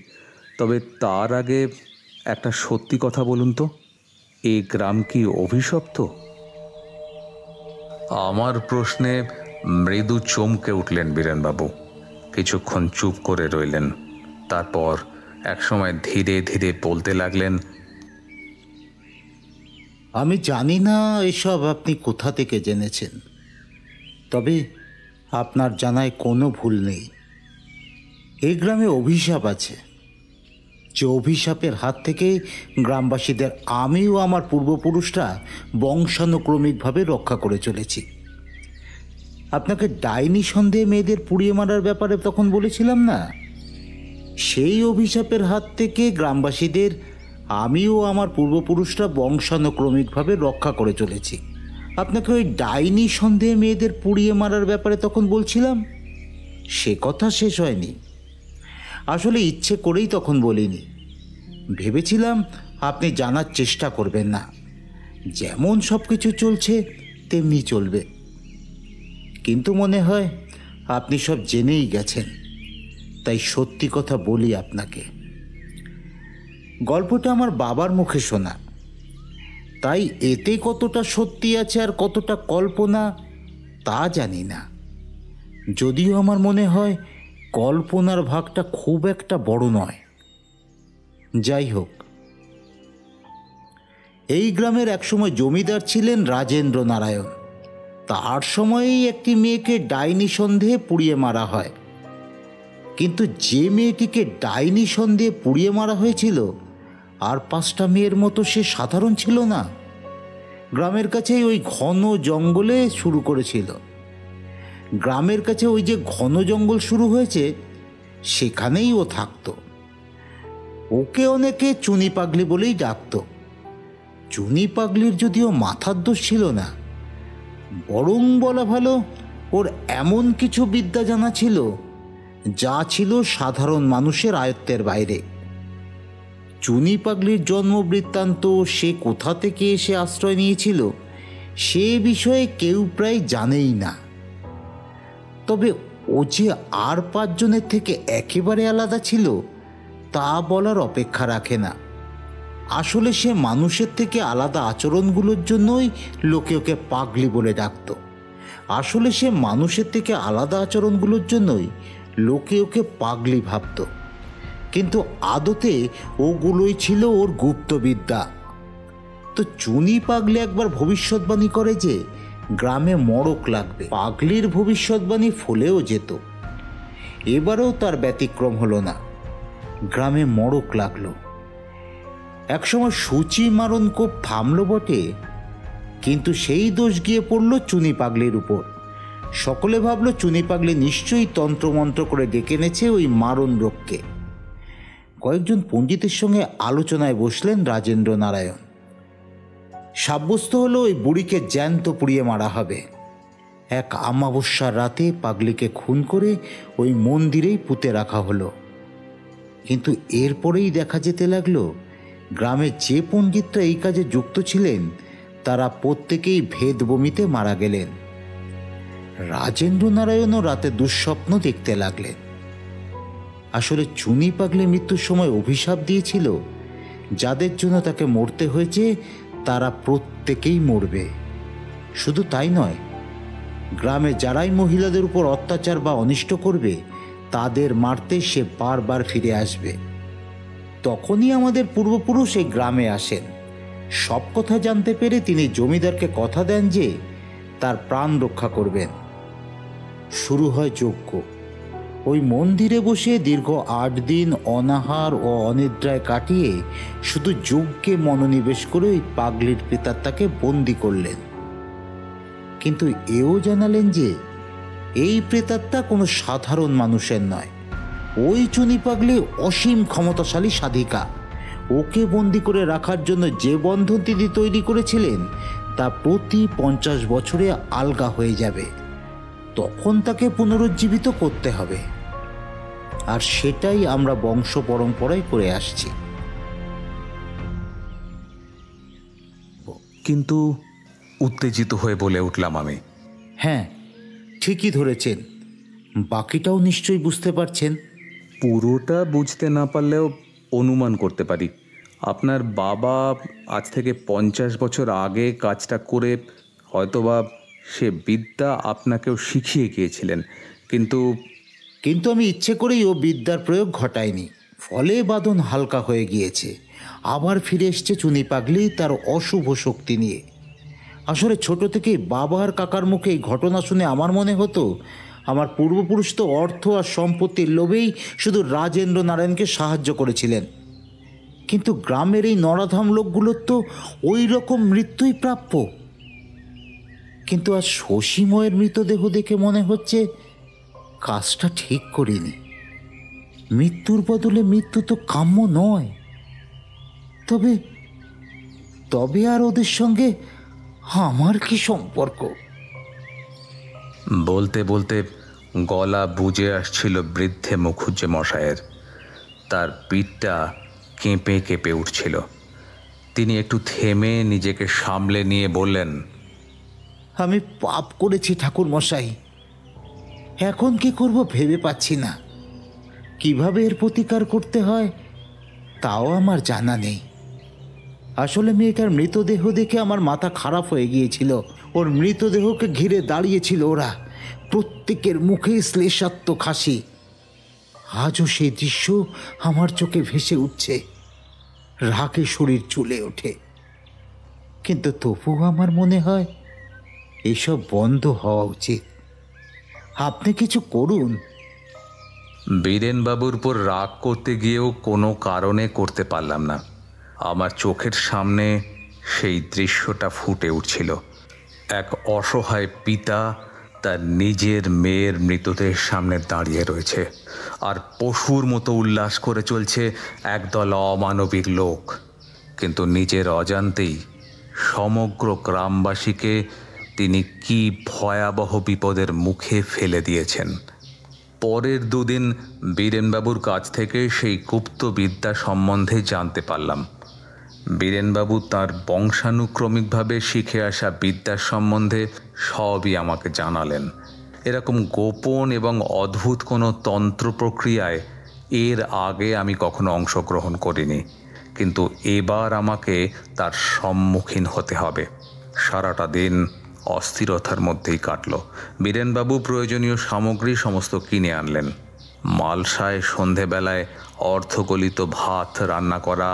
E: তবে তার আগে একটা সত্যি কথা বলুন তো, এই গ্রাম কি অভিশপ্ত? আমার প্রশ্নে মৃদু চমকে উঠলেন বীরেনবাবু। কিছুক্ষণ চুপ করে রইলেন, তারপর একসময় ধীরে ধীরে বলতে লাগলেন,
G: আমি জানি না এসব আপনি কোথা থেকে জেনেছেন, তবে আপনার জানায় কোনো ভুল নেই। এই গ্রামে অভিশাপ আছে, যে অভিশাপের হাত থেকে গ্রামবাসীদের আমিও আমার পূর্বপুরুষরা বংশানুক্রমিকভাবে রক্ষা করে চলেছি। আপনাকে ডাইনি সন্দেহে মেয়েদের পুড়িয়ে মারার ব্যাপারে তখন বলেছিলাম না, সেই অভিশাপের হাত থেকে গ্রামবাসীদের আমিও আমার পূর্বপুরুষরা বংশানুক্রমিকভাবে রক্ষা করে চলেছি। আপনাকে ওই ডাইনি সন্দেহে মেয়েদের পুড়িয়ে মারার ব্যাপারে তখন বলছিলাম, সে কথা শেষ হয়নি। আসলে ইচ্ছে করেই তখন বলিনি, ভেবেছিলাম আপনি জানার চেষ্টা করবেন না, যেমন সব কিছু চলছে তেমনি চলবে। কিন্তু মনে হয় আপনি সব জেনেই গেছেন, তাই সত্যি কথা বলি আপনাকে। গল্পটা আমার বাবার মুখে শোনা, তাই এতে কতটা সত্যি আছে আর কতটা কল্পনা তা জানি না। যদিও আমার মনে হয় কল্পনার ভাগটা খুব একটা বড় নয়। যাই হোক, এই গ্রামের একসময় জমিদার ছিলেন রাজেন্দ্র নারায়ণ। তার সময়েই একটি মেয়েকে ডাইনি সন্দেহে পুড়িয়ে মারা হয়। কিন্তু যে মেয়েটিকে ডাইনি সন্দেহে পুড়িয়ে মারা হয়েছিল, আর 5টা মেয়ের মতো সে সাধারণ ছিল না। গ্রামের কাছেই ওই ঘন জঙ্গলে শুরু করেছিল। গ্রামের কাছে ওই যে ঘন জঙ্গল শুরু হয়েছে, সেখানেই ও থাকতো। ওকে অনেকে চুনি পাগলি বলেই ডাকত। চুনি পাগলির যদিও মাথার দোষ ছিল না, বরং বলা ভালো ওর এমন কিছু বিদ্যা জানা ছিল যা ছিল সাধারণ মানুষের আয়ত্তের বাইরে। চুনি পাগলির জন্ম বৃত্তান্ত, সে কোথা থেকে এসে আশ্রয় নিয়েছিল, সে বিষয়ে কেউ প্রায় জানেই না। তবে ও যে আর 5 জনের থেকে একেবারে আলাদা ছিল তা বলার অপেক্ষা রাখে না। আসলে সে মানুষের থেকে আলাদা আচরণগুলোর জন্যই লোকে ওকে পাগলি বলে ডাকত। আসলে সে মানুষের থেকে আলাদা আচরণগুলোর জন্যই লোকে ওকে পাগলি ভাবত। কিন্তু আদতে ওগুলোই ছিল ওর গুপ্তবিদ্যা। তো চুনি পাগলি একবার ভবিষ্যৎবাণী করে যে গ্রামে মড়ক লাগবে। পাগলির ভবিষ্যৎবাণী ফলেও যেত। এবারেও তার ব্যতিক্রম হলো না, গ্রামে মড়ক লাগলো। একসময় সূচি মারণ কোপ থামল বটে, কিন্তু সেই দোষ গিয়ে পড়ল চুনি পাগলির উপর। সকলে ভাবল চুনি পাগলি নিশ্চয়ই তন্ত্রমন্ত্র করে ডেকে এনেছে ওই মারণ রোগকে। কয়েকজন পণ্ডিতের সঙ্গে আলোচনায় বসলেন রাজেন্দ্র নারায়ণ। সাব্যস্ত হলো ওই বুড়িকে জ্যান্ত পুড়িয়ে মারা হবে। এক অমাবস্যার রাতে পাগলিকে খুন করে ওই মন্দিরেই পুঁতে রাখা হলো। কিন্তু এরপরেই দেখা যেতে লাগলো গ্রামে যে পণ্ডিতরা এই কাজে যুক্ত ছিলেন তারা প্রত্যেকেই ভেদবমিতে মারা গেলেন। রাজেন্দ্র নারায়ণও রাতে দুঃস্বপ্ন দেখতে লাগলেন। আসলে চুনি পাগলি মৃত্যুর সময় অভিশাপ দিয়েছিল, যাদের জন্য তাকে মরতে হয়েছে তারা প্রত্যেকেই মরবে। শুধু তাই নয়, গ্রামে যারাই মহিলাদের উপর অত্যাচার বা অনিষ্ট করবে তাদের মারতে সে বারবার ফিরে আসবে। তখনই আমাদের পূর্বপুরুষ এই গ্রামে আসেন। সব কথা জানতে পেরে তিনি জমিদারকে কথা দেন যে তার প্রাণ রক্ষা করবেন। শুরু হয় যজ্ঞ। ওই মন্দিরে বসে দীর্ঘ 8 দিন অনাহার ও অনিদ্রায় কাটিয়ে শুধু যজ্ঞে মনোনিবেশ করে ওই পাগলির প্রেতাত্মাকে বন্দি করলেন। কিন্তু এও জানালেন যে এই প্রেতাত্মা কোনো সাধারণ মানুষের নয়। ওই চুনি পাগলি অসীম ক্ষমতাশালী সাধিকা। ওকে বন্দি করে রাখার জন্য যে বন্ধন তিনি তৈরি করেছিলেন তা প্রতি 50 বছরে আলগা হয়ে যাবে। তখন তাকে পুনরুজ্জীবিত করতে হবে। আর সেটাই আমরা বংশ পরম্পরায় করে আসছি।
E: কিন্তু উত্তেজিত হয়ে বলে উঠলাম আমি।
G: হ্যাঁ, ঠিকই ধরেছেন। বাকিটাও নিশ্চয়ই বুঝতে পারছেন।
E: পুরোটা বুঝতে না পারলেও অনুমান করতে পারি। আপনার বাবা আজ থেকে 50 বছর আগে কাজটা করে হয়তোবা সে বিদ্যা আপনাকেও শিখিয়ে গিয়েছিলেন, কিন্তু
G: আমি ইচ্ছে করেই ও বিদ্যার প্রয়োগ ঘটাইনি। ফলে বাঁধন হালকা হয়ে গিয়েছে। আবার ফিরে এসছে চুনি পাগলি তার অশুভ শক্তি নিয়ে। আসলে ছোট থেকেই বাবা আর কাকার মুখে এই ঘটনা শুনে আমার মনে হতো আমার পূর্বপুরুষ তো অর্থ আর সম্পত্তির লোভেই শুধু রাজেন্দ্র নারায়ণকে সাহায্য করেছিলেন। কিন্তু গ্রামের এই নরাধাম লোকগুলোর তো ওই রকম মৃত্যুই প্রাপ্য। কিন্তু আজ শশীময়ের মৃতদেহ দেখে মনে হচ্ছে কাজটা ঠিক করিনি। মৃত্যুর বদলে মৃত্যু তো কাম্য নয়। তবে আর ওদের সঙ্গে আমার কি সম্পর্ক?
E: বলতে বলতে গলা বুজে আসছিল বৃদ্ধে মুখুজ্জে মশায়ের। তার পিঠটা কেঁপে কেঁপে উঠছিল। তিনি একটু থেমে নিজেকে সামলে নিয়ে বললেন,
G: আমি পাপ করেছি ঠাকুর মশাই। এখন কি করব ভেবে পাচ্ছি না। কিভাবে এর প্রতিকার করতে হয় তাও আমার জানা নেই। আসলে মেয়েটার মৃতদেহ দেখে আমার মাথা খারাপ হয়ে গিয়েছিল। ওর মৃতদেহকে ঘিরে দাঁড়িয়েছিল ওরা, প্রত্যেকের মুখে শ্লেষাত্মক হাসি। আজও সেই দৃশ্য আমার চোখে ভেসে উঠছে। রাগে শরীর চুলে ওঠে। কিন্তু তবুও আমার মনে হয় এসব বন্ধ হওয়া উচিত। আপনি কিছু করুন।
E: বীরেনবাবুর উপর রাগ করতে গিয়েও কোনো কারণে করতে পারলাম না। আমার চোখের সামনে সেই দৃশ্যটা ফুটে উঠছিল। এক অসহায় পিতা তার নিজের মেয়ের মৃতদেহের সামনে দাঁড়িয়ে রয়েছে, আর পশুর মতো উল্লাস করে চলছে একদল অমানবিক লোক। কিন্তু নিজের অজান্তেই সমগ্র গ্রামবাসীকে তিনি কি ভয়াবহ বিপদের মুখে ফেলে দিয়েছেন। পরের 2 দিন বীরেনবাবুর কাছ থেকে সেই গুপ্ত বিদ্যা সম্বন্ধে জানতে পারলাম। বীরেনবাবু তাঁর বংশানুক্রমিকভাবে শিখে আসা বিদ্যার সম্বন্ধে সবই আমাকে জানালেন। এরকম গোপন এবং অদ্ভুত কোনো তন্ত্র প্রক্রিয়ায় এর আগে আমি কখনো অংশগ্রহণ করিনি, কিন্তু এবার আমাকে তার সম্মুখীন হতে হবে। সারাটা দিন অস্থিরতার মধ্যেই কাটল। বীরেনবাবু প্রয়োজনীয় সামগ্রী সমস্ত কিনে আনলেন। মালসায় সন্ধেবেলায় অর্ধগলিত ভাত রান্না করা,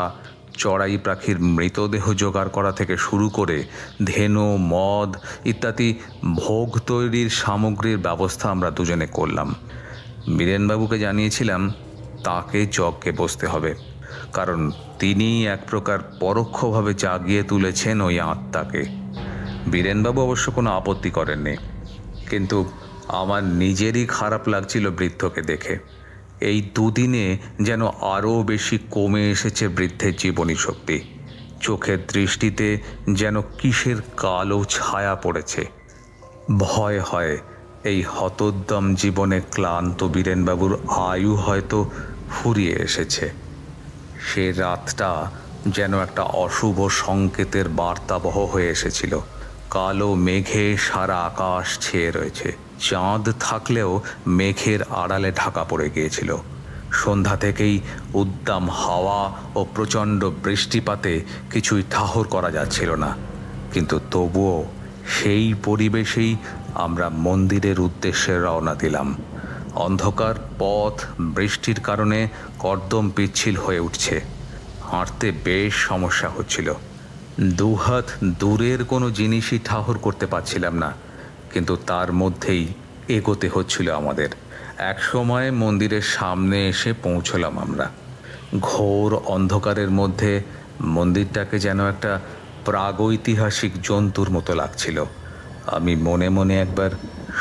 E: চড়াই পাখির মৃতদেহ জোগাড় করা থেকে শুরু করে ধেনু, মদ ইত্যাদি ভোগ তৈরির সামগ্রীর ব্যবস্থা আমরা দুজনে করলাম। বীরেনবাবুকে জানিয়েছিলাম তাকে যজ্ঞে বসতে হবে। কারণ তিনি এক প্রকার পরোক্ষভাবে জাগিয়ে তুলেছেন ওই আত্মাকে। বীরেনবাবু অবশ্য কোনো আপত্তি করেননি, কিন্তু আমার নিজেরই খারাপ লাগছিল বৃদ্ধকে দেখে। এই দুদিনে যেন আরও বেশি কমে এসেছে বৃদ্ধের জীবনী শক্তি। চোখের দৃষ্টিতে যেন কিসের কালো ছায়া পড়েছে। ভয় হয় এই হতোদ্যম জীবনে ক্লান্ত বীরেনবাবুর আয়ু হয়তো ফুরিয়ে এসেছে। সে রাতটা যেন একটা অশুভ সংকেতের বার্তাবহ হয়ে এসেছিল। কালো মেঘে সারা আকাশ ছেয়ে রয়েছে, চাঁদ থাকলেও মেঘের আড়ালে ঢাকা পড়ে গিয়েছিল। সন্ধ্যা থেকেই উদ্দাম হাওয়া ও প্রচণ্ড বৃষ্টিপাতে কিছুই ঠাহর করা যাচ্ছিল না, কিন্তু তবুও সেই পরিবেশেই আমরা মন্দিরের উদ্দেশ্যে রওনা দিলাম। অন্ধকার পথ বৃষ্টির কারণে কর্দম পিচ্ছিল হয়ে উঠছে, হাঁটতে বেশ সমস্যা হচ্ছিল। দুহাত দূরের কোনো জিনিসই ঠাহর করতে পারছিলাম না, কিন্তু তার মধ্যেই এগোতে হচ্ছিল আমাদের। এক সময় মন্দিরের সামনে এসে পৌঁছলাম আমরা। ঘোর অন্ধকারের মধ্যে মন্দিরটাকে যেন একটা প্রাগৈতিহাসিক জন্তুর মতো লাগছিল। আমি মনে মনে একবার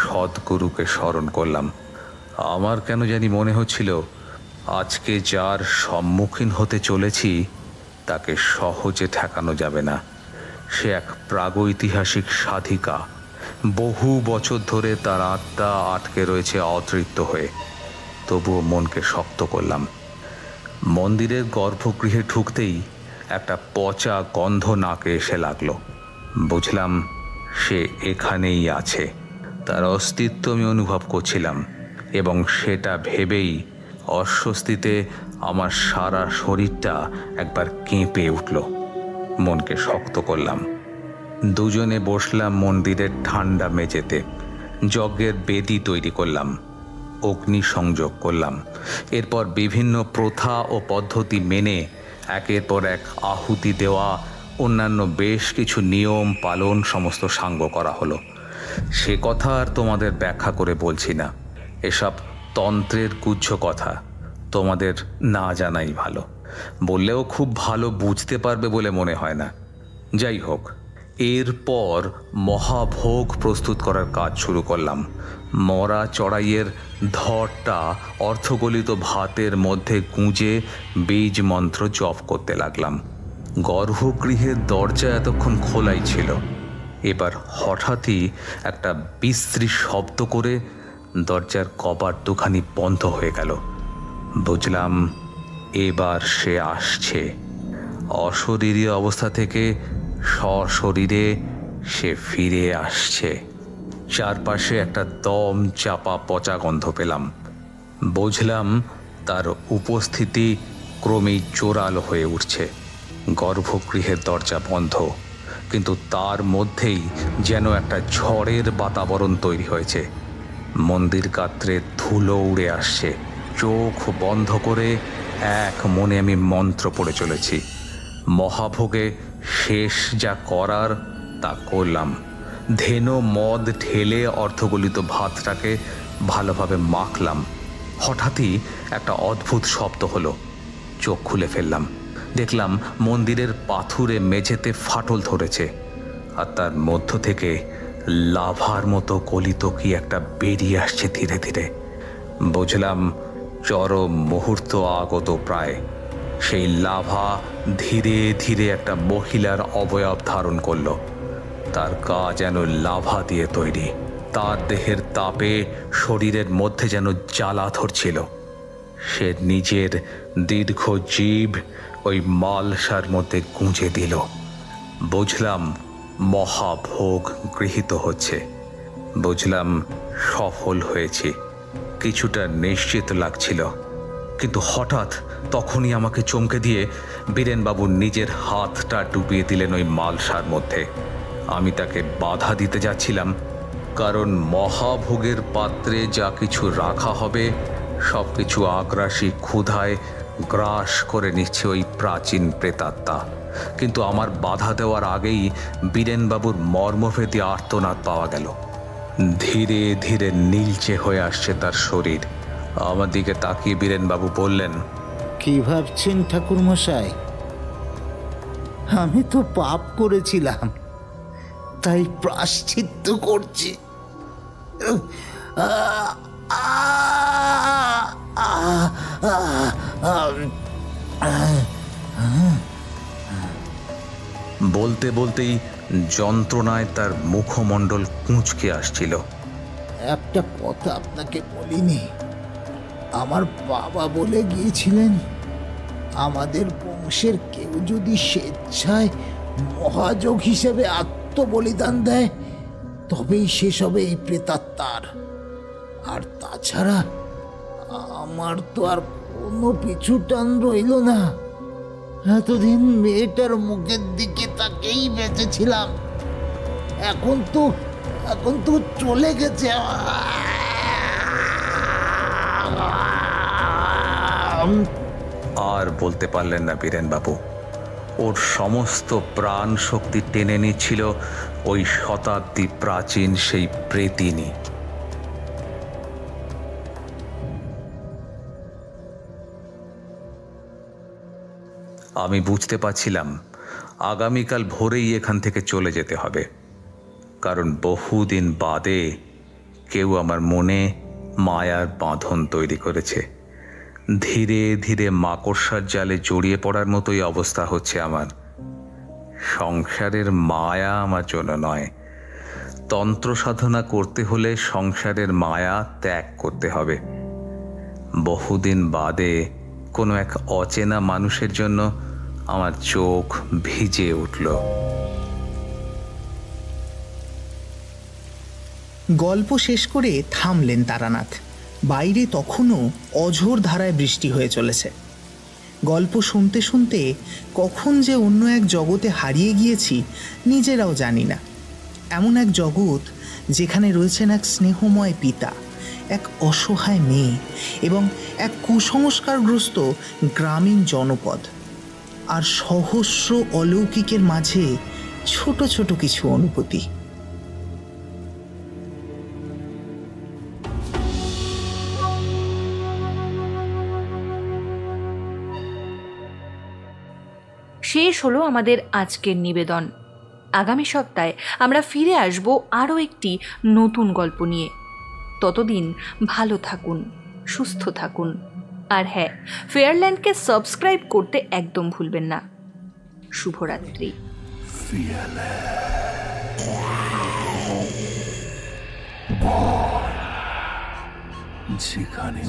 E: সদ্গুরুকে স্মরণ করলাম। আমার কেন জানি মনে হচ্ছিল আজকে যার সম্মুখীন হতে চলেছি তাকে সহজে ঠেকানো যাবে না। সে এক প্রাগৈতিহাসিক সাধিকা, বহু বছর ধরে তার আত্মা আটকে রয়েছে অতৃপ্ত হয়ে। তবুও মনকে শক্ত করলাম। মন্দিরের গর্ভগৃহে ঢুকতেই একটা পচা গন্ধ নাকে এসে লাগলো। বুঝলাম সে এখানেই আছে, তার অস্তিত্ব আমি অনুভব করছিলাম, এবং সেটা ভেবেই অস্বস্তিতে আমার সারা শরীরটা একবার কেঁপে উঠল। মনকে শক্ত করলাম। দুজনে বসলাম মন্দিরের ঠান্ডা মেঝেতে। যজ্ঞের বেদি তৈরি করলাম, অগ্নি সংযোগ করলাম। এরপর বিভিন্ন প্রথা ও পদ্ধতি মেনে একের পর এক আহুতি দেওয়া, অন্যান্য বেশ কিছু নিয়ম পালন সমস্ত সাঙ্গ করা হলো। সে কথা আর তোমাদের ব্যাখ্যা করে বলছি না, এসব তন্ত্রের গুচ্ছ কথা, তোমাদের না জানাই ভালো। বললেও খুব ভালো বুঝতে পারবে বলে মনে হয় না। যাই হোক, এরপর মহাভোগ প্রস্তুত করার কাজ শুরু করলাম। মরা চড়াইয়ের ধরটা অর্থগলিত ভাতের মধ্যে গুঁজে বীজ মন্ত্র জপ করতে লাগলাম। গর্ভগৃহের দরজা এতক্ষণ খোলাই ছিল, এবার হঠাৎই একটা বিশ্রী শব্দ করে দরজার কপাট দুখানি বন্ধ হয়ে গেল। বুঝলাম এবার সে আসছে। অশরীরী অবস্থা থেকে সশরীরে সে ফিরে আসছে। চারপাশে একটা দম চাপা পচা গন্ধ পেলাম। বুঝলাম তার উপস্থিতি ক্রমেই জোরালো হয়ে উঠছে। গর্ভগৃহের দরজা বন্ধ, কিন্তু তার মধ্যেই যেন একটা ঝড়ের বাতাবরণ তৈরি হয়েছে। মন্দির গাত্রে ধুলো উড়ে আসছে। চোখ বন্ধ করে এক মনে আমি মন্ত্র পড়ে চলেছি। মহাভোগে শেষ যা করার তা করলাম। ধেনো মদ ঢেলে অর্ধগলিত ভাতটাকে ভালোভাবে মাখলাম। হঠাৎই একটা অদ্ভুত শব্দ হলো। চোখ খুলে ফেললাম। দেখলাম মন্দিরের পাথুরে মেঝেতে ফাটল ধরেছে, আর তার মধ্য থেকে লাভার মতো গলিত কি একটা বেরিয়ে আসছে ধীরে ধীরে। বুঝলাম চরম মুহূর্ত আগত প্রায়। সেই লাভা ধীরে ধীরে একটা মহিলার অবয়ব ধারণ করল। তার গা যেন লাভা দিয়ে তৈরি। তার দেহের তাপে শরীরের মধ্যে যেন জ্বালা ধরছিল। সে নিজের দীর্ঘ জিভ ওই মালসার মধ্যে গুঁজে দিল। বুঝলাম মহাভোগ গৃহীত হচ্ছে। বুঝলাম সফল হয়েছি। কিছুটা নিশ্চিত লাগছিল, কিন্তু হঠাৎ তখনই আমাকে চমকে দিয়ে বীরেনবাবু নিজের হাতটা ডুবিয়ে দিলেন ওই মালসার মধ্যে। আমি তাকে বাধা দিতে যাচ্ছিলাম, কারণ মহাভোগের পাত্রে যা কিছু রাখা হবে সব কিছু আগ্রাসী ক্ষুধায় গ্রাস করে নিচ্ছে ওই প্রাচীন প্রেতাত্মা। কিন্তু আমার বাধা দেওয়ার আগেই বীরেনবাবুর মর্মভেদী আর্তনাদ পাওয়া গেল। ধীরে ধীরে নীলচে হয়ে আসছে তার শরীর। আমার দিকে তাকিয়ে বীরেনবাবু বললেন,
G: কি ভাবছেন ঠাকুরমশাই? আমি তো পাপ করেছিলাম, তাই প্রায়শ্চিত্ত করছি।
E: বলতে বলতেই যন্ত্রণায় তার মুখমণ্ডল কুঁচকে আসছিল।
G: একটা কথা আপনাকে বলিনি, আমার বাবা বলে গিয়েছিলেন আমাদের বংশের কেউ যদি স্বেচ্ছায় মহাযোগ হিসেবে আত্মবলিদান দেয় তবেই শেষ হবে এই প্রেতাত্মার। আর তাছাড়া আমার তো আর কোনো পিছু টান রইল না। এতদিন মেয়েটার মুখের দিকে তাকেই বেঁচেছিলাম, এখন তো চলে গেছে।
E: আর বলতে পারলেন না বীরেনবাবু। ওর সমস্ত প্রাণ শক্তি টেনে নিচ্ছিল ওই শতাব্দী প্রাচীন সেই প্রেতিনী। আমি বুঝতে পারছিলাম আগামীকাল ভোরেই এখান থেকে চলে যেতে হবে, কারণ বহুদিন বাদে কেউ আমার মনে মায়ার বাঁধন তৈরি করেছে। ধীরে ধীরে মাকড়সার জালে জড়িয়ে পড়ার মতোই অবস্থা হচ্ছে আমার। সংসারের মায়া আমার জন্য নয়। তন্ত্র সাধনা করতে হলে সংসারের মায়া ত্যাগ করতে হবে। বহুদিন বাদে কোনো এক অচেনা মানুষের জন্য আমার চোখ ভিজে উঠল।
D: গল্প শেষ করে থামলেন তারানাথ। বাইরে তখনও অঝোর ধারায় বৃষ্টি হয়ে চলেছে। গল্প শুনতে শুনতে কখন যে অন্য এক জগতে হারিয়ে গিয়েছি নিজেরাও জানি না। এমন এক জগৎ যেখানে রয়েছেন এক স্নেহময় পিতা, এক অসহায় মেয়ে এবং এক কুসংস্কারগ্রস্ত গ্রামীণ জনপদ, আর সহস্র অলৌকিকের মাঝে ছোট ছোট কিছু অনুভূতি।
H: শেষ হলো আমাদের আজকের নিবেদন। আগামী সপ্তাহে আমরা ফিরে আসব আরও একটি নতুন গল্প নিয়ে। ততদিন ভালো থাকুন, সুস্থ থাকুন, আর হ্যাঁ, ফেয়ারল্যান্ডকে সাবস্ক্রাইব করতে একদম ভুলবেন না। শুভরাত্রি।
I: যেখানে